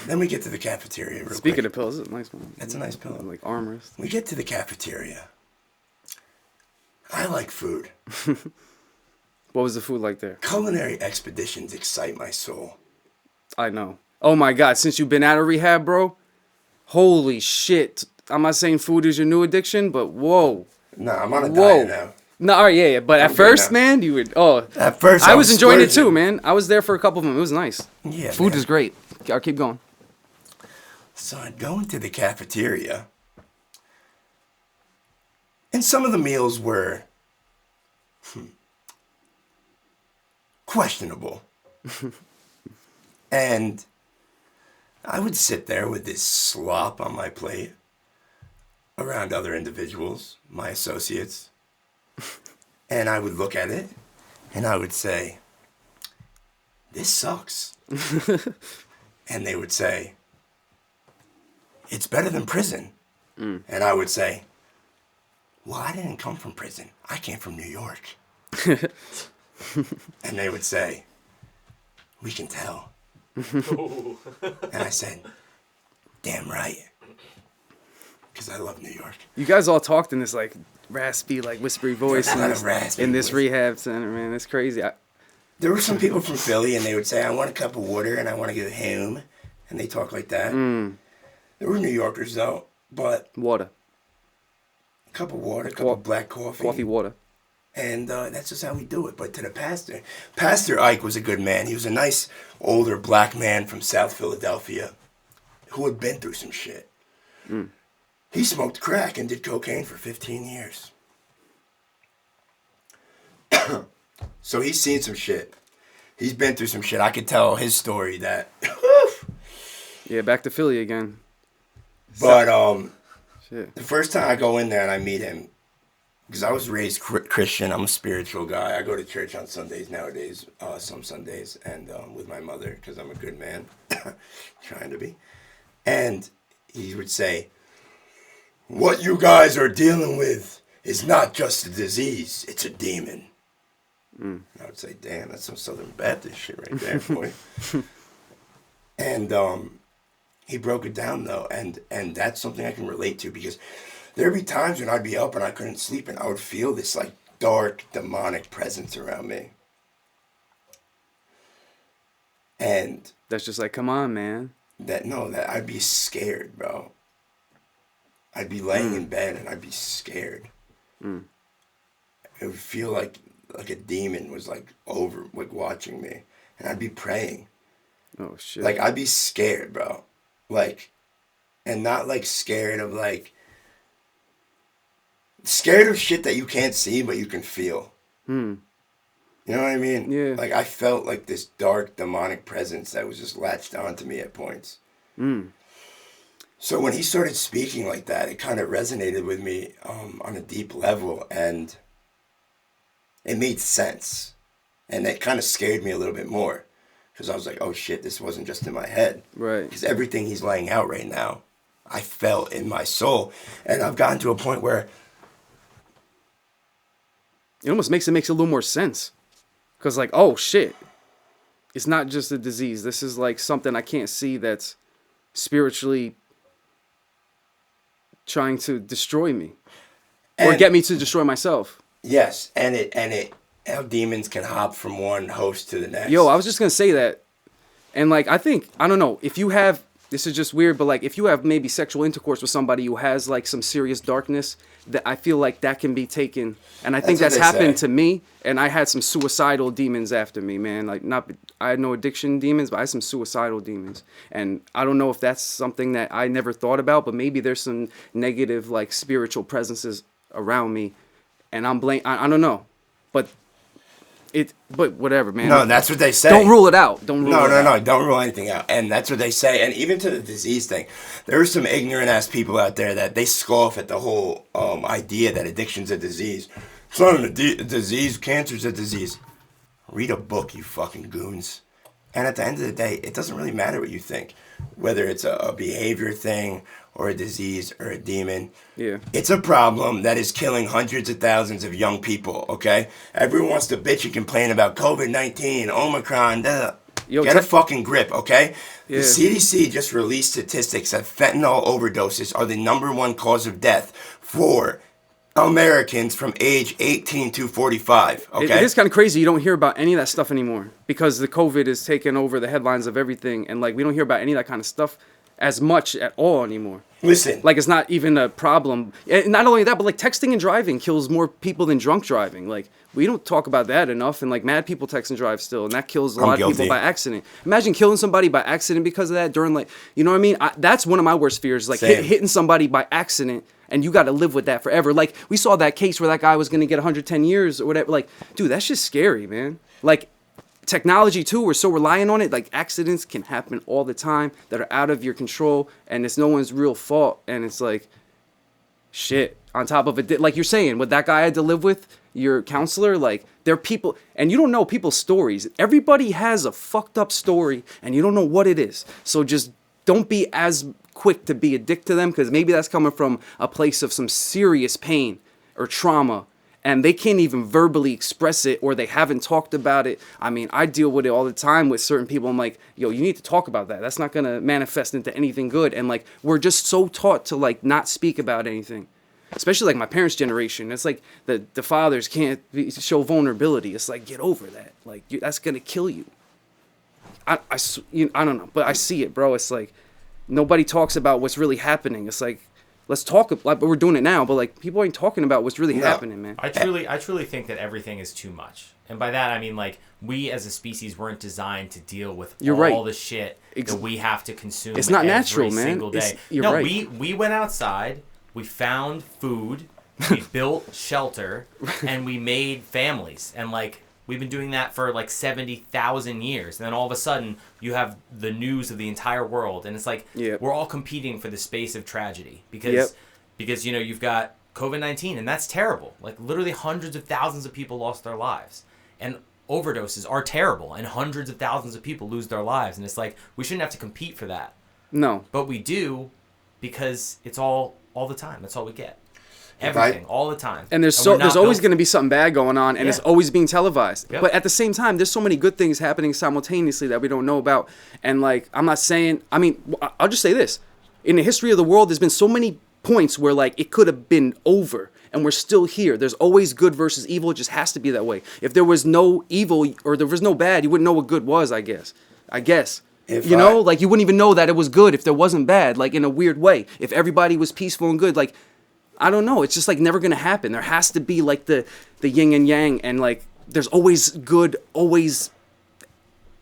S1: then we get to the cafeteria real
S3: Speaking
S1: quick.
S3: of pillows, it's a nice one.
S1: That's a nice pillow.
S3: Like armrest.
S1: We get to the cafeteria. I like food.
S3: What was the food like there?
S1: Culinary expeditions excite my soul.
S3: I know. Oh my God, since you've been out of rehab, bro, holy shit. I'm not saying food is your new addiction, but whoa.
S1: Nah, I'm on a diet now.
S3: No, all right, yeah. But at first, man, you would. Oh,
S1: at first
S3: I was enjoying it
S1: splurging.
S3: too, man. I was there for a couple of them. It was nice.
S1: Yeah,
S3: food
S1: man.
S3: is great. I'll keep going.
S1: So I'd go into the cafeteria, and some of the meals were questionable. And I would sit there with this slop on my plate around other individuals, my associates, and I would look at it and I would say, this sucks. And they would say, it's better than prison. And I would say, well, I didn't come from prison. I came from New York. And they would say, we can tell. And I said, damn right. Because I love New York.
S3: You guys all talked in this like raspy, like whispery voice in this
S1: voice.
S3: Rehab center, man. It's crazy.
S1: There were some people from Philly, and they would say, I want a cup of water, and I want to go home. And they talk like that. There were New Yorkers, though, but...
S3: Water.
S1: A cup of water, a cup of black coffee.
S3: Coffee, water.
S1: And that's just how we do it. But to the Pastor Ike was a good man. He was a nice, older black man from South Philadelphia who had been through some shit. He smoked crack and did cocaine for 15 years. So he's seen some shit. He's been through some shit. I could tell his story that...
S3: Yeah, back to Philly again.
S1: But
S3: shit.
S1: The first time I go in there and I meet him, because I was raised Christian, I'm a spiritual guy. I go to church on Sundays nowadays, some Sundays, and with my mother, because I'm a good man, trying to be. And he would say, what you guys are dealing with is not just a disease, it's a demon. I would say, damn, that's some Southern Baptist shit right there, boy. And he broke it down, though, and that's something I can relate to, because there'd be times when I'd be up and I couldn't sleep, and I would feel this, like, dark, demonic presence around me. And...
S3: That's just like, come on, man.
S1: That I'd be scared, bro. I'd be laying in bed and I'd be scared. It would feel like a demon was, like, watching me. And I'd be praying.
S3: Oh, shit.
S1: Like, I'd be scared, bro. Like, and not, like, scared of, like... Scared of shit that you can't see, but you can feel. You know what I mean?
S3: Yeah.
S1: Like, I felt like this dark, demonic presence that was just latched onto me at points. So when he started speaking like that, it kind of resonated with me on a deep level, and it made sense. And it kind of scared me a little bit more, because I was like, oh shit, this wasn't just in my head.
S3: Right.
S1: Because everything he's laying out right now, I felt in my soul. And I've gotten to a point where...
S3: It almost makes a little more sense. Because, like, oh, shit. It's not just a disease. This is, like, something I can't see that's spiritually trying to destroy me. Or get me to destroy myself.
S1: Yes, and how demons can hop from one host to the next.
S3: Yo, I was just going to say that. And, like, I don't know, if you have, this is just weird, but, like, if you have maybe sexual intercourse with somebody who has, like, some serious darkness, that I feel like that can be taken. And I think that's happened to me. And I had some suicidal demons after me, man. Like, I had no addiction demons, but I had some suicidal demons. And I don't know if that's something that I never thought about, but maybe there's some negative, like, spiritual presences around me. And I don't know. But whatever, man.
S1: No, that's what they say.
S3: Don't rule it out. Don't
S1: rule anything out. And that's what they say. And even to the disease thing, there are some ignorant ass people out there that they scoff at the whole idea that addiction's a disease. It's not a disease. Cancer's a disease. Read a book, you fucking goons. And at the end of the day, it doesn't really matter what you think, whether it's a behavior thing or a disease or a demon.
S3: Yeah.
S1: It's a problem that is killing hundreds of thousands of young people, okay? Everyone wants to bitch and complain about COVID-19, Omicron, Get a fucking grip, okay? Yeah. The CDC just released statistics that fentanyl overdoses are the #1 cause of death for Americans from age 18 to 45, okay?
S3: It is kind of crazy. You don't hear about any of that stuff anymore because the COVID is taking over the headlines of everything, and, like, we don't hear about any of that kind of stuff as much at all anymore.
S1: Listen.
S3: Like, it's not even a problem. And not only that, but like texting and driving kills more people than drunk driving. Like, we don't talk about that enough. And like, mad people text and drive still, and that kills a lot of people by accident. Imagine killing somebody by accident because of that during, like, you know what I mean? That's one of my worst fears, like hitting somebody by accident, and you got to live with that forever. Like, we saw that case where that guy was going to get 110 years or whatever. Like, dude, that's just scary, man. Like, technology too, we're so reliant on it. Like, accidents can happen all the time that are out of your control, and it's no one's real fault. And it's like, shit. On top of it, like you're saying, what that guy had to live with, your counselor, like, they're people, and you don't know people's stories. Everybody has a fucked up story, and you don't know what it is. So just don't be as quick to be a dick to them, because maybe that's coming from a place of some serious pain or trauma, and they can't even verbally express it, or they haven't talked about it. I mean, I deal with it all the time with certain people. I'm like, yo, you need to talk about that. That's not going to manifest into anything good. And like, we're just so taught to like not speak about anything, especially like my parents' generation. It's like the fathers can't show vulnerability. It's like, get over that. Like, that's going to kill you. I don't know, but I see it, bro. It's like, nobody talks about what's really happening. It's like, let's talk, like, we're doing it now, but like, people ain't talking about what's really happening, man.
S2: I truly think that everything is too much. And by that, I mean, like, we as a species weren't designed to deal with all the shit that we have to consume. It's not natural, man. Single day. We went outside, we found food, we built shelter, and we made families. And like, we've been doing that for like 70,000 years. And then all of a sudden, you have the news of the entire world. And it's like, we're all competing for the space of tragedy. Because, you know, you've got COVID-19, and that's terrible. Like, literally hundreds of thousands of people lost their lives. And overdoses are terrible. And hundreds of thousands of people lose their lives. And it's like, we shouldn't have to compete for that. No. But we do, because it's all the time. That's all we get. Everything, all the time.
S3: And there's always going to be something bad going on, and it's always being televised. Yep. But at the same time, there's so many good things happening simultaneously that we don't know about. And like, I'm not saying, I mean, I'll just say this. In the history of the world, there's been so many points where like it could have been over, and we're still here. There's always good versus evil. It just has to be that way. If there was no evil or there was no bad, you wouldn't know what good was, I guess. Like, you wouldn't even know that it was good if there wasn't bad, like in a weird way. If everybody was peaceful and good, like, I don't know. It's just like never going to happen. There has to be like the yin and yang, and like there's always good, always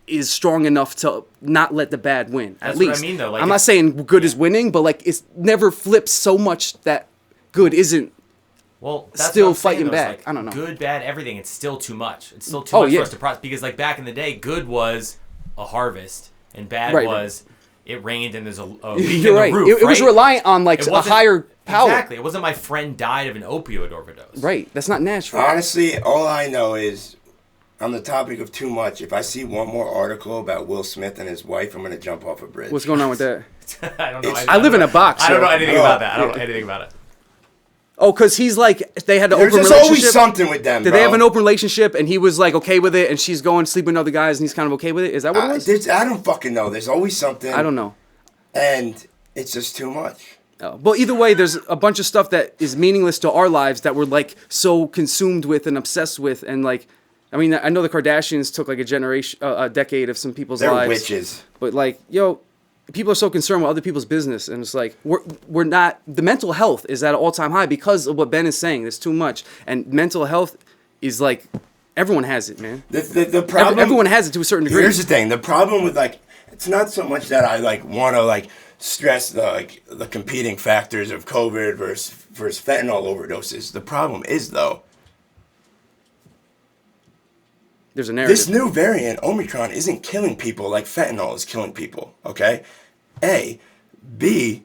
S3: is strong enough to not let the bad win. That's at least. What I mean, though. Like, I'm not saying good is winning, but like it's never flips so much that good isn't still fighting back.
S2: Like,
S3: I don't know.
S2: Good, bad, everything. It's still too much. It's still too much for us to process. Because like back in the day, good was a harvest, and bad was it rained and there's a leak in the roof.
S3: It was reliant on like a higher power.
S2: Exactly. It wasn't my friend died of an opioid overdose.
S3: Right. That's not natural.
S1: Honestly, all I know is, on the topic of too much, if I see one more article about Will Smith and his wife, I'm going to jump off a bridge.
S3: What's going on with that?
S2: I don't know.
S3: I live in a box.
S2: I don't know anything about that. I don't know anything about it.
S3: Oh, because he's like, they had an open relationship.
S1: There's always something with them,
S3: Did they have an open relationship, and he was like okay with it, and she's going to sleep with other guys, and he's kind of okay with it? Is that what it was?
S1: I don't fucking know. There's always something.
S3: I don't know.
S1: And it's just too much.
S3: Well, either way, there's a bunch of stuff that is meaningless to our lives that we're like so consumed with and obsessed with, and like, I mean, I know the Kardashians took like a decade of some people's lives.
S1: They're witches.
S3: But like, people are so concerned with other people's business, and it's like we're not. The mental health is at an all-time high because of what Ben is saying. There's too much, and mental health is like everyone has it, man.
S1: The problem.
S3: Everyone has it to a certain degree.
S1: Here's the thing. The problem with like, it's not so much that I like want to like stress the competing factors of COVID versus fentanyl overdoses. The problem is though,
S3: there's a narrative.
S1: This new variant, Omicron, isn't killing people like fentanyl is killing people, okay? A. B.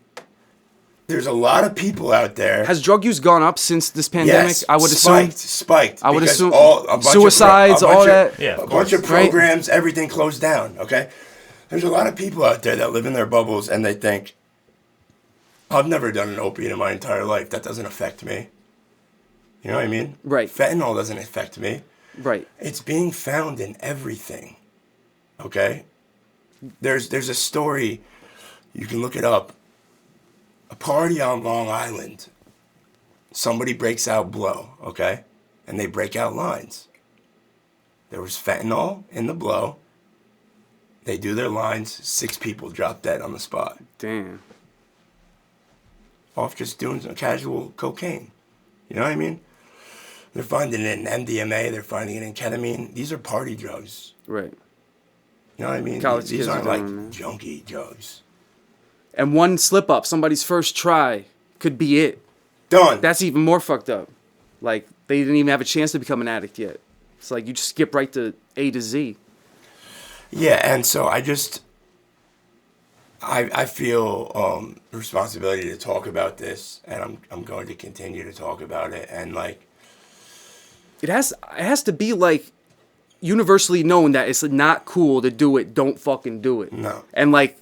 S1: There's a lot of people out there.
S3: Has drug use gone up since this pandemic?
S1: Yes,
S3: I would assume.
S1: Spiked.
S3: I would assume.
S1: Suicides,
S3: all that.
S1: Yeah, a bunch of programs, everything closed down, okay? There's a lot of people out there that live in their bubbles and they think, I've never done an opiate in my entire life. That doesn't affect me. You know what I mean?
S3: Right.
S1: Fentanyl doesn't affect me.
S3: Right.
S1: It's being found in everything. Okay? There's a story, you can look it up. A party on Long Island. Somebody breaks out blow, okay? And they break out lines. There was fentanyl in the blow. They do their lines. 6 people drop dead on the spot.
S3: Damn.
S1: Off just doing some casual cocaine. You know what I mean? They're finding it in MDMA. They're finding it in ketamine. These are party drugs.
S3: Right.
S1: You know what I mean?
S3: College
S1: These
S3: kids
S1: aren't
S3: are
S1: like
S3: doing that.
S1: junkie drugs.
S3: And one slip up, somebody's first try, could be it.
S1: Done.
S3: That's even more fucked up. Like, they didn't even have a chance to become an addict yet. It's like you just skip right to A to Z.
S1: Yeah, and so I feel responsibility to talk about this, and I'm going to continue to talk about it, and like
S3: It has to be like universally known that it's not cool to do it. Don't fucking do it.
S1: No.
S3: And like,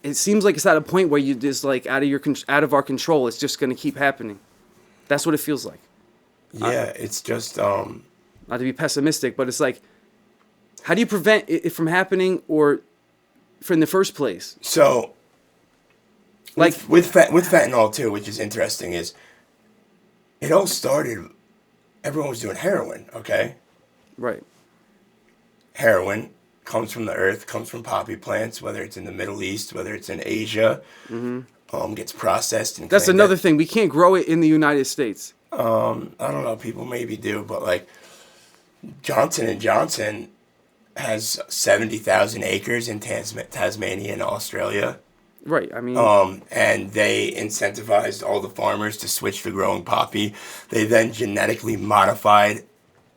S3: it seems like it's at a point where you just like out of our control. It's just gonna keep happening. That's what it feels like.
S1: yeah, it's just
S3: Not to be pessimistic, but it's like, how do you prevent it from happening or from the first place?
S1: so
S3: Like,
S1: with fentanyl too, which is interesting, is it all started. Everyone was doing heroin, okay?
S3: right.
S1: Heroin comes from the earth, comes from poppy plants, whether it's in the Middle East, whether it's in Asia, gets processed. And
S3: That's another thing. We can't grow it in the United States.
S1: I don't know, people maybe do, but like Johnson & Johnson has 70,000 acres in Tasmania and Australia.
S3: Right. I mean,
S1: And they incentivized all the farmers to switch to growing poppy. They then genetically modified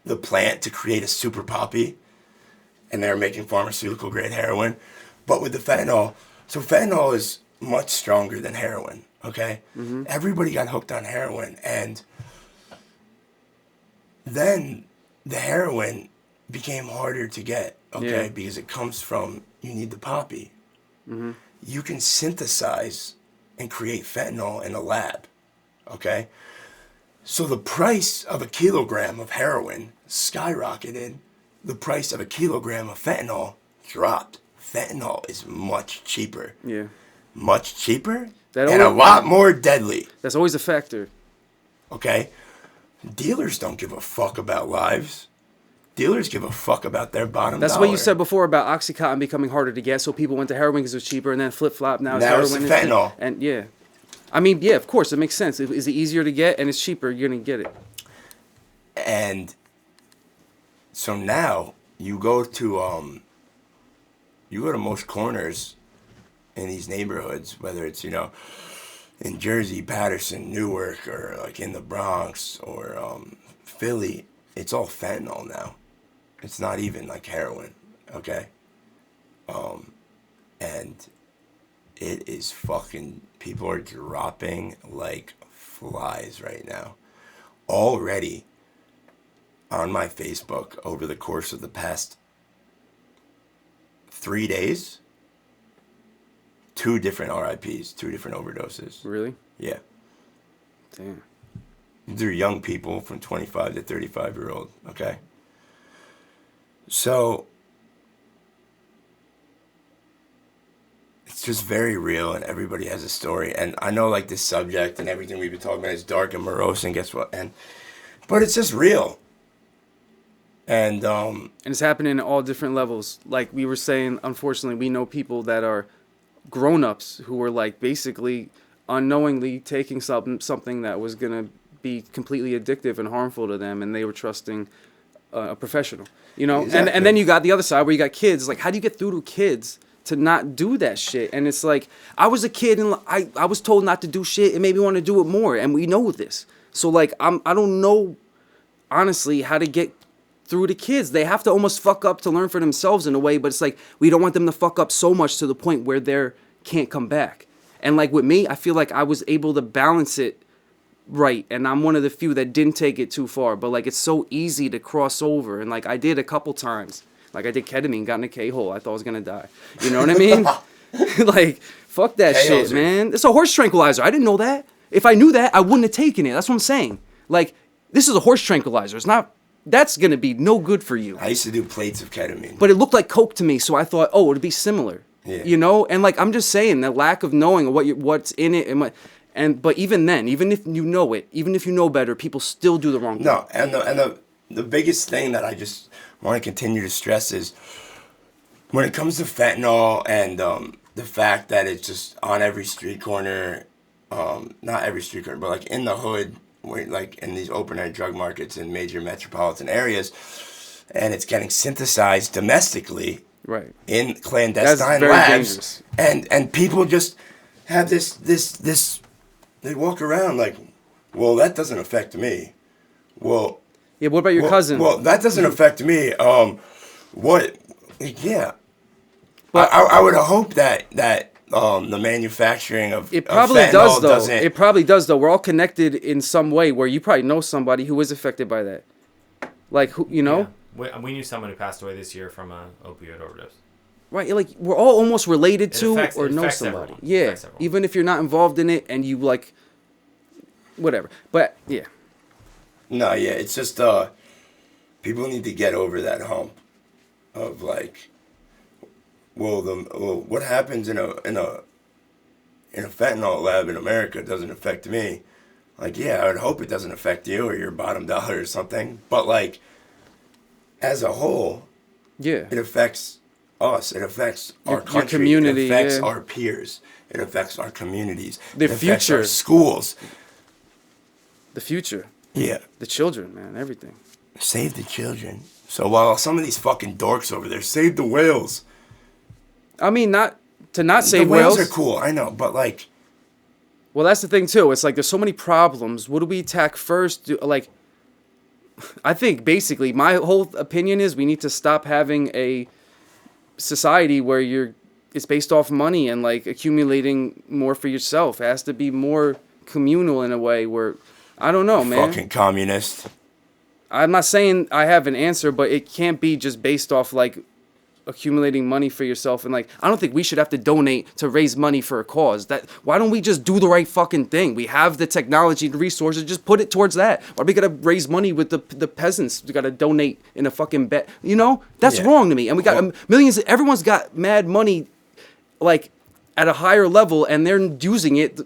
S1: the plant to create a super poppy, and they're making pharmaceutical grade heroin. But with the fentanyl, so fentanyl is much stronger than heroin, okay? Everybody got hooked on heroin, and then the heroin became harder to get, okay?
S3: Yeah.
S1: Because it comes from, you need the poppy. You can synthesize and create fentanyl in a lab, okay? So the price of a kilogram of heroin skyrocketed. The price of a kilogram of fentanyl dropped. Fentanyl is much cheaper.
S3: yeah.
S1: Much cheaper
S3: That
S1: and a
S3: always-
S1: lot more deadly,
S3: That's always a factor.
S1: okay? Dealers don't give a fuck about lives. Dealers give a fuck about their bottom
S3: That's
S1: dollar.
S3: what you said before about Oxycontin becoming harder to get, so people went to heroin because it was cheaper, and then flip-flop, now it's
S1: Now it's
S3: heroin.
S1: the fentanyl.
S3: And yeah. I mean, yeah, of course, it makes sense. Is it easier to get and it's cheaper, you're going to get it.
S1: And so now you go to most corners in these neighborhoods, whether it's, in Jersey, Patterson, Newark, or like in the Bronx or Philly, it's all fentanyl now. It's not even like heroin, okay? And it is fucking, people are dropping like flies right now. Already on my Facebook over the course of the past 3 days, 2 different RIPs, 2 different overdoses.
S3: Really?
S1: Yeah.
S3: Damn.
S1: They're young people from 25 to 35-year-old, okay? So it's just very real, and everybody has a story. And I know like this subject and everything we've been talking about is dark and morose, and guess what? But it's just real. And
S3: And it's happening at all different levels. Like we were saying, unfortunately, we know people that are grown-ups who were like basically unknowingly taking something that was going to be completely addictive and harmful to them, and they were trusting a professional,
S1: Exactly.
S3: And then you got the other side where you got kids. Like, how do you get through to kids to not do that shit? And it's like, I was a kid and I was told not to do shit. It made me want to do it more, and we know this. So like, I don't know, honestly, how to get through to kids. They have to almost fuck up to learn for themselves in a way, but it's like, we don't want them to fuck up so much to the point where they can't come back. And like with me, I feel like I was able to balance it right, and I'm one of the few that didn't take it too far, but like it's so easy to cross over, and like I did a couple times. Like I did ketamine, got in a K-hole, I thought I was gonna die. You know what I mean? Like, fuck that
S1: K-holes
S3: shit, man. It's a horse tranquilizer. I didn't know that. If I knew that, I wouldn't have taken it. That's what I'm saying. Like, this is a horse tranquilizer. It's not, that's gonna be no good for you.
S1: I used to do plates of ketamine.
S3: But it looked like coke to me, so I thought, oh, it'd be similar.
S1: Yeah.
S3: And like I'm just saying, the lack of knowing what's in it but even then, even if you know it, even if you know better, people still do the wrong thing.
S1: No, and the biggest thing that I just want to continue to stress is when it comes to fentanyl and the fact that it's just on every street corner, not every street corner, but like in the hood, like in these open air drug markets in major metropolitan areas, and it's getting synthesized domestically,
S3: right,
S1: in clandestine labs,
S3: dangerous.
S1: and people just have this. They walk around like, well, that doesn't affect me. Well,
S3: yeah. What about your cousin?
S1: Well, that doesn't affect me. What? Yeah.
S3: But
S1: I would hope that the manufacturing of
S3: it probably
S1: of
S3: does
S1: fentanyl
S3: though.
S1: doesn't.
S3: It probably does though. We're all connected in some way where you probably know somebody who is affected by that. Like who, you know?
S2: Yeah. We knew someone who passed away this year from an opioid overdose.
S3: Right, like we're all almost related to
S2: affects
S3: know somebody.
S2: everyone.
S3: Yeah, even if you're not involved in it and you like, whatever. But yeah.
S1: No, yeah, it's just people need to get over that hump of like, well, what happens in a fentanyl lab in America doesn't affect me. Like, yeah, I would hope it doesn't affect you or your bottom dollar or something. But like, as a whole,
S3: yeah,
S1: it affects us. It affects our country.
S3: Your community.
S1: It affects
S3: yeah.
S1: our peers. It affects our communities.
S3: The
S1: it affects
S3: future.
S1: our schools.
S3: The future.
S1: Yeah.
S3: The children, man, everything.
S1: Save the children. So while some of these fucking dorks over there save the whales.
S3: I mean, not save
S1: the whales.
S3: whales
S1: Are cool, I know, but like.
S3: Well, that's the thing too. It's like there's so many problems. What do we attack first? I think basically my whole opinion is we need to stop having a society where it's based off money and like accumulating more for yourself. It has to be more communal in a way where, I don't know, man.
S1: Fucking communist.
S3: I'm not saying I have an answer, but it can't be just based off like accumulating money for yourself. And like, I don't think we should have to donate to raise money for a cause. Why don't we just do the right fucking thing? We have the technology, the resources, just put it towards that. Why we gotta raise money with the peasants? We gotta donate in a fucking bet. You know, that's wrong to me. And we got millions. Everyone's got mad money, like at a higher level, and they're using it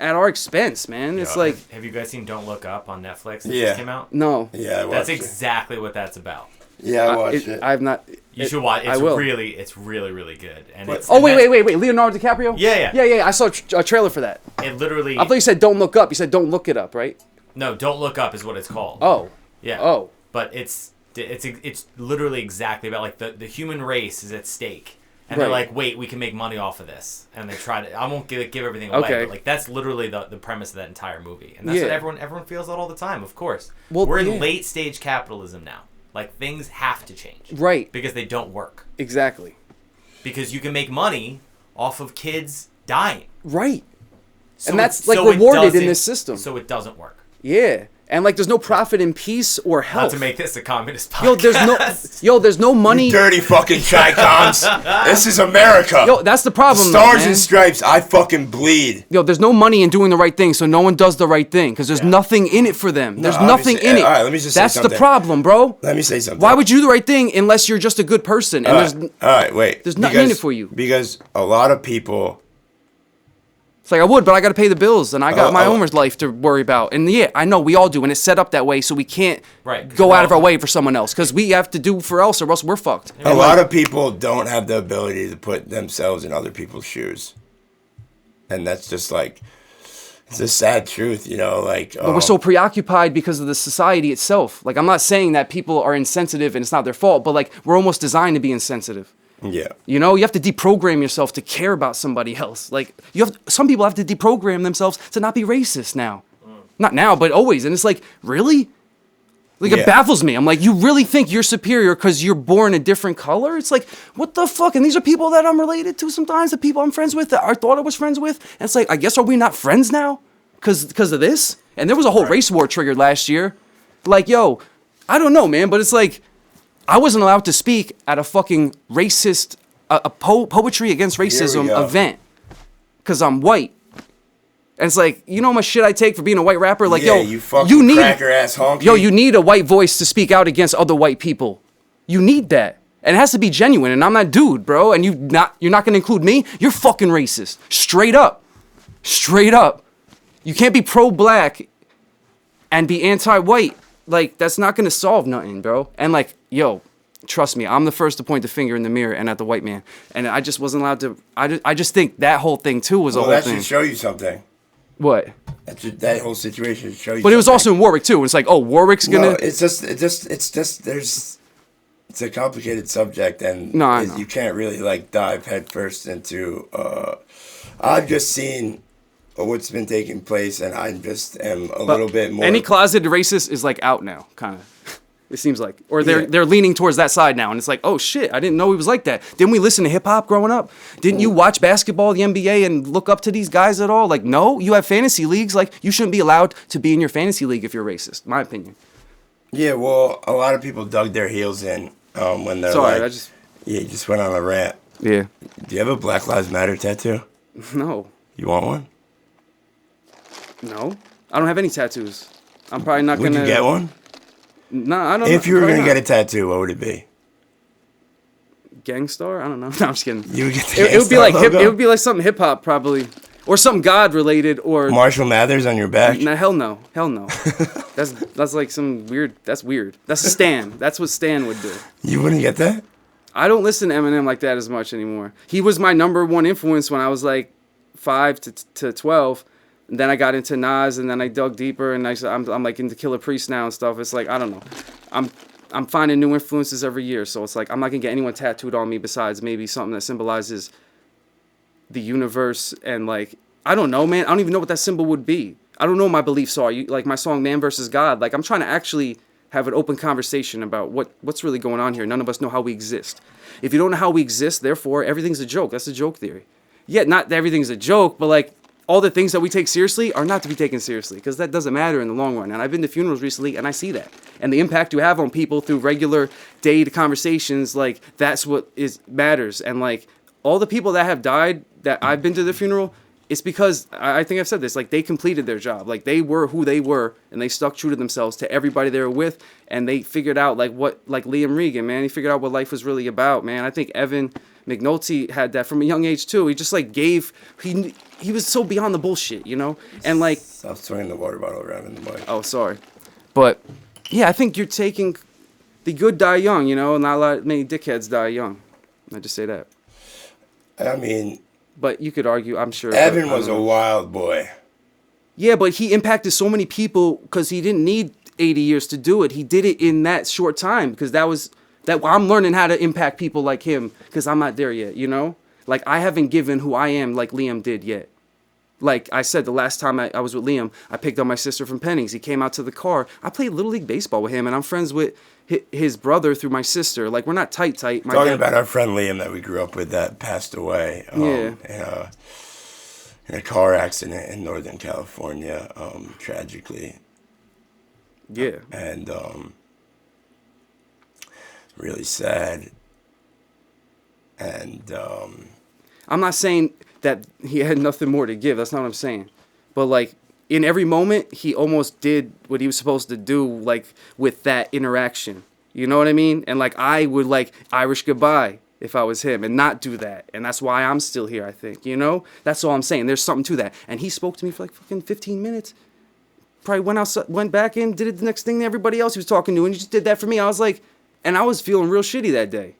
S3: at our expense, man. It's like,
S2: have you guys seen Don't Look Up on Netflix? That
S1: Yeah.
S2: just came out.
S3: no.
S1: Yeah, I watched
S2: That's
S1: it.
S2: exactly what that's about.
S1: Yeah, I watched it.
S3: I've not.
S2: You should watch.
S3: I will.
S2: It's really, really good. And it's,
S3: Oh
S2: and
S3: wait! Leonardo DiCaprio?
S2: Yeah.
S3: Yeah. I saw a trailer for that.
S2: It literally.
S3: I thought you said "Don't Look Up." You said "Don't Look It Up," right?
S2: No, Don't Look Up is what it's called.
S3: Oh.
S2: Yeah.
S3: Oh.
S2: But it's literally exactly about like the human race is at stake, and
S3: Right.
S2: they're like, wait, we can make money off of this, and they try to. I won't give everything away,
S3: Okay.
S2: but like that's literally the premise of that entire movie, and that's what everyone feels that all the time. Of course,
S3: Well,
S2: we're in
S3: yeah.
S2: late stage capitalism now. Like things have to change,
S3: Right.
S2: Because they don't work.
S3: Exactly.
S2: Because you can make money off of kids dying.
S3: Right.
S2: So
S3: And that's
S2: it-
S3: like
S2: so it
S3: rewarded in
S2: doesn't-
S3: this system.
S2: So it doesn't work.
S3: Yeah. And like there's no profit in peace or
S2: Not
S3: health.
S2: to make this a communist podcast.
S3: There's no money.
S1: You dirty fucking Chi-Coms. This is America.
S3: Yo, that's the problem. though,
S1: Stars
S3: man.
S1: and stripes, I fucking bleed.
S3: Yo, there's no money in doing the right thing, so no one does the right thing because there's nothing in it for them. There's nothing
S1: obviously-
S3: in it.
S1: all right, let me just say
S3: That's the
S1: something.
S3: problem, bro.
S1: Let me say something.
S3: Why would you do the right thing unless you're just a good person? And
S1: All right, wait.
S3: there's nothing in it for you.
S1: Because a lot of people...
S3: It's like I would, but I got to pay the bills, and I got my
S1: oh.
S3: own life to worry about. And yeah, I know we all do, and it's set up that way, so we can't
S2: Right,
S3: go out of our
S2: well-
S3: way for someone else because we have to do for else, or else we're fucked.
S1: A lot of people don't have the ability to put themselves in other people's shoes. And that's just like... It's a sad truth, you know, like...
S3: But we're so preoccupied because of the society itself. Like, I'm not saying that people are insensitive and it's not their fault, but like, we're almost designed to be insensitive.
S1: Yeah.
S3: You know, you have to deprogram yourself to care about somebody else. Like, some people have to deprogram themselves to not be racist now. Not now, but always. And it's like, really? Like,
S1: Yeah.
S3: it baffles me. I'm like, you really think you're superior because you're born a different color? It's like, what the fuck? And these are people that I'm related to sometimes, the people I'm friends with that I thought I was friends with. And it's like, I guess, are we not friends now? Because of this? And there was a whole race war triggered last year. Like, yo, I don't know, man, but it's like, I wasn't allowed to speak at a fucking racist, poetry against racism
S1: go.
S3: event because I'm white. And it's like, you know how much shit I take for being a white rapper? Like,
S1: Yeah,
S3: yo,
S1: you fucking cracker ass honky.
S3: Yo, you need a white voice to speak out against other white people. You need that. And it has to be genuine. And I'm that dude, bro. And you're not gonna include me? You're fucking racist. Straight up. Straight up. You can't be pro-black and be anti-white. Like, that's not gonna solve nothing, bro. And like, yo, Trust me, I'm the first to point the finger in the mirror and at the white man. And I just wasn't allowed to. I just think that whole thing too was a whole
S1: that
S3: thing.
S1: should show you something.
S3: What?
S1: That whole situation should show you.
S3: But it was also in Warwick too. It's like, oh, Warwick's gonna.
S1: No, it's just there's. It's a complicated subject, and you can't really like dive headfirst into. I've just seen what's been taking place, and I just am a little bit more.
S3: Any closeted racist is like out now, kind of. It seems like, or they're leaning towards that side now, and it's like, oh shit, I didn't know he was like that. Didn't we listen to hip hop growing up? Didn't you watch basketball, the NBA, and look up to these guys at all? Like, no, you have fantasy leagues. Like, you shouldn't be allowed to be in your fantasy league if you're racist. My opinion.
S1: Yeah, well, a lot of people dug their heels in when they're you just went on a rant.
S3: Yeah.
S1: Do you have a Black Lives Matter tattoo?
S3: No.
S1: You want one?
S3: No, I don't have any tattoos. I'm probably not gonna.
S1: Would you get one?
S3: No, I don't.
S1: If you were gonna get a tattoo, what would it be?
S3: Gangstar? I don't know. No, I'm just kidding.
S1: You would get the
S3: it would be like
S1: logo?
S3: it would be like something hip hop probably, or something God related, or
S1: Marshall Mathers on your back.
S3: Nah, hell no. That's like some weird. That's weird. That's a Stan. That's what Stan would do.
S1: You wouldn't get that?
S3: I don't listen to Eminem like that as much anymore. He was my number one influence when I was like 5 to 12. And then I got into Nas, and then I dug deeper, and I'm like into Killer Priest now and stuff. It's like, I don't know. I'm finding new influences every year, so it's like I'm not gonna get anyone tattooed on me besides maybe something that symbolizes the universe and like I don't know, man. I don't even know what that symbol would be. I don't know what my beliefs are. Like my song "Man versus God." Like I'm trying to actually have an open conversation about what's really going on here. None of us know how we exist. If you don't know how we exist, therefore everything's a joke. That's a joke theory. Yeah, not everything's a joke, but like. All the things that we take seriously are not to be taken seriously because that doesn't matter in the long run. And I've been to funerals recently and I see that. And the impact you have on people through regular day-to conversations, like that's what matters. And like all the people that have died that I've been to the funeral, it's because, I think I've said this, like they completed their job. Like they were who they were and they stuck true to themselves, to everybody they were with. And they figured out like Liam Regan, man, he figured out what life was really about, man. I think Evan McNulty had that from a young age too. He just like he was so beyond the bullshit, you know? And like...
S1: Stop swinging the water bottle around in the mic.
S3: Oh, sorry. But, yeah, I think you're taking... The good die young, you know? Not many dickheads die young. I just say that.
S1: I mean...
S3: But you could argue, I'm sure...
S1: Evan was a wild boy.
S3: Yeah, but he impacted so many people because he didn't need 80 years to do it. He did it in that short time because I'm learning how to impact people like him because I'm not there yet, you know? Like, I haven't given who I am like Liam did yet. Like I said, the last time I was with Liam, I picked up my sister from Penning's. He came out to the car. I played Little League Baseball with him, and I'm friends with his brother through my sister. Like, we're not tight.
S1: Talking about our friend Liam that we grew up with that passed away in a car accident in Northern California, tragically.
S3: Yeah.
S1: And really sad. And
S3: I'm not saying that he had nothing more to give. That's not what I'm saying. But like in every moment, he almost did what he was supposed to do, like with that interaction. You know what I mean? And like I would like Irish goodbye if I was him and not do that. And that's why I'm still here, I think. You know? That's all I'm saying. There's something to that. And he spoke to me for like fucking 15 minutes. Probably went outside, went back in, did it the next thing to everybody else he was talking to, and he just did that for me. I was like, and I was feeling real shitty that day.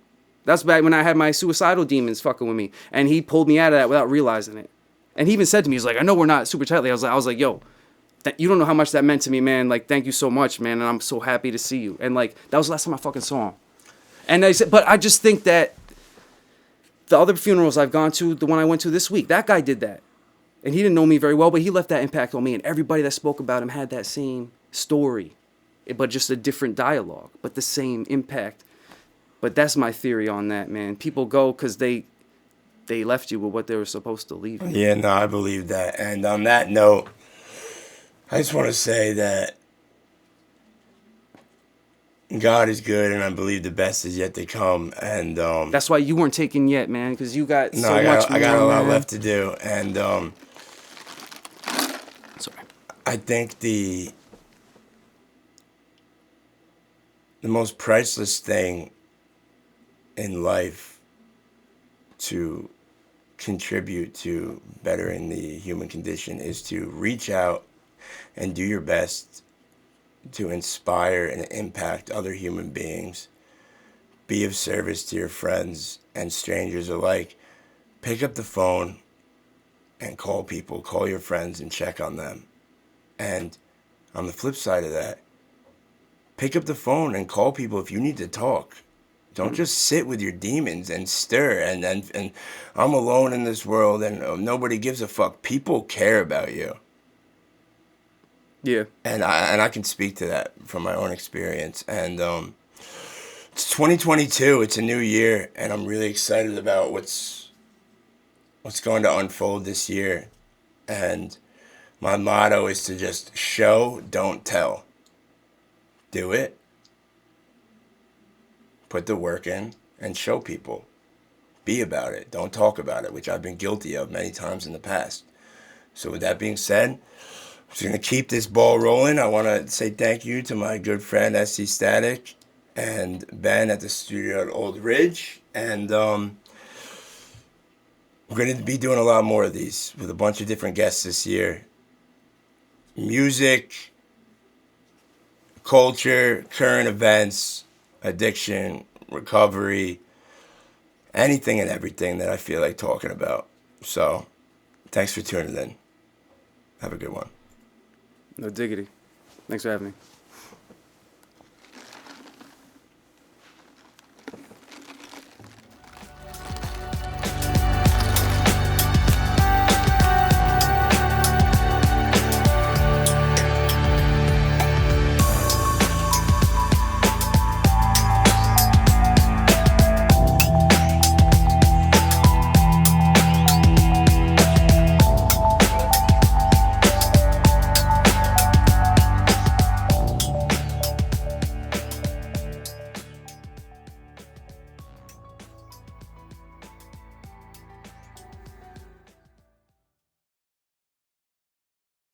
S3: That's back when I had my suicidal demons fucking with me. And he pulled me out of that without realizing it. And he even said to me, he's like, I know we're not super tightly. I was like, yo, you don't know how much that meant to me, man. Like, thank you so much, man. And I'm so happy to see you. And like, that was the last time I fucking saw him. And I said, but I just think that the other funerals I've gone to, the one I went to this week, that guy did that. And he didn't know me very well, but he left that impact on me. And everybody that spoke about him had that same story, but just a different dialogue, but the same impact. But that's my theory on that, man. People go because they left you with what they were supposed to leave you.
S1: Yeah, no, I believe that. And on that note, I just want to say that God is good, and I believe the best is yet to come. And
S3: that's why you weren't taken yet, man, because you got much more.
S1: I got a lot left to do, and
S3: sorry.
S1: I think the most priceless thing in life to contribute to bettering the human condition is to reach out and do your best to inspire and impact other human beings be of service to your friends and strangers alike. Pick up the phone and call people, call your friends and check on them. And on the flip side of that, pick up the phone and call people if you need to talk. Don't just sit with your demons and stir and I'm alone in this world and nobody gives a fuck. People care about you.
S3: Yeah.
S1: And I can speak to that from my own experience. And it's 2022. It's a new year, and I'm really excited about what's going to unfold this year. And my motto is to just show, don't tell. Do it. Put the work in and show people. Be about it. Don't talk about it, which I've been guilty of many times in the past. So with that being said, I'm just going to keep this ball rolling. I want to say thank you to my good friend SC Static and Ben at the studio at Old Ridge. And we're going to be doing a lot more of these with a bunch of different guests this year. Music, culture, current events, addiction, recovery, anything and everything that I feel like talking about. So, thanks for tuning in. Have a good one.
S3: No diggity. Thanks for having me.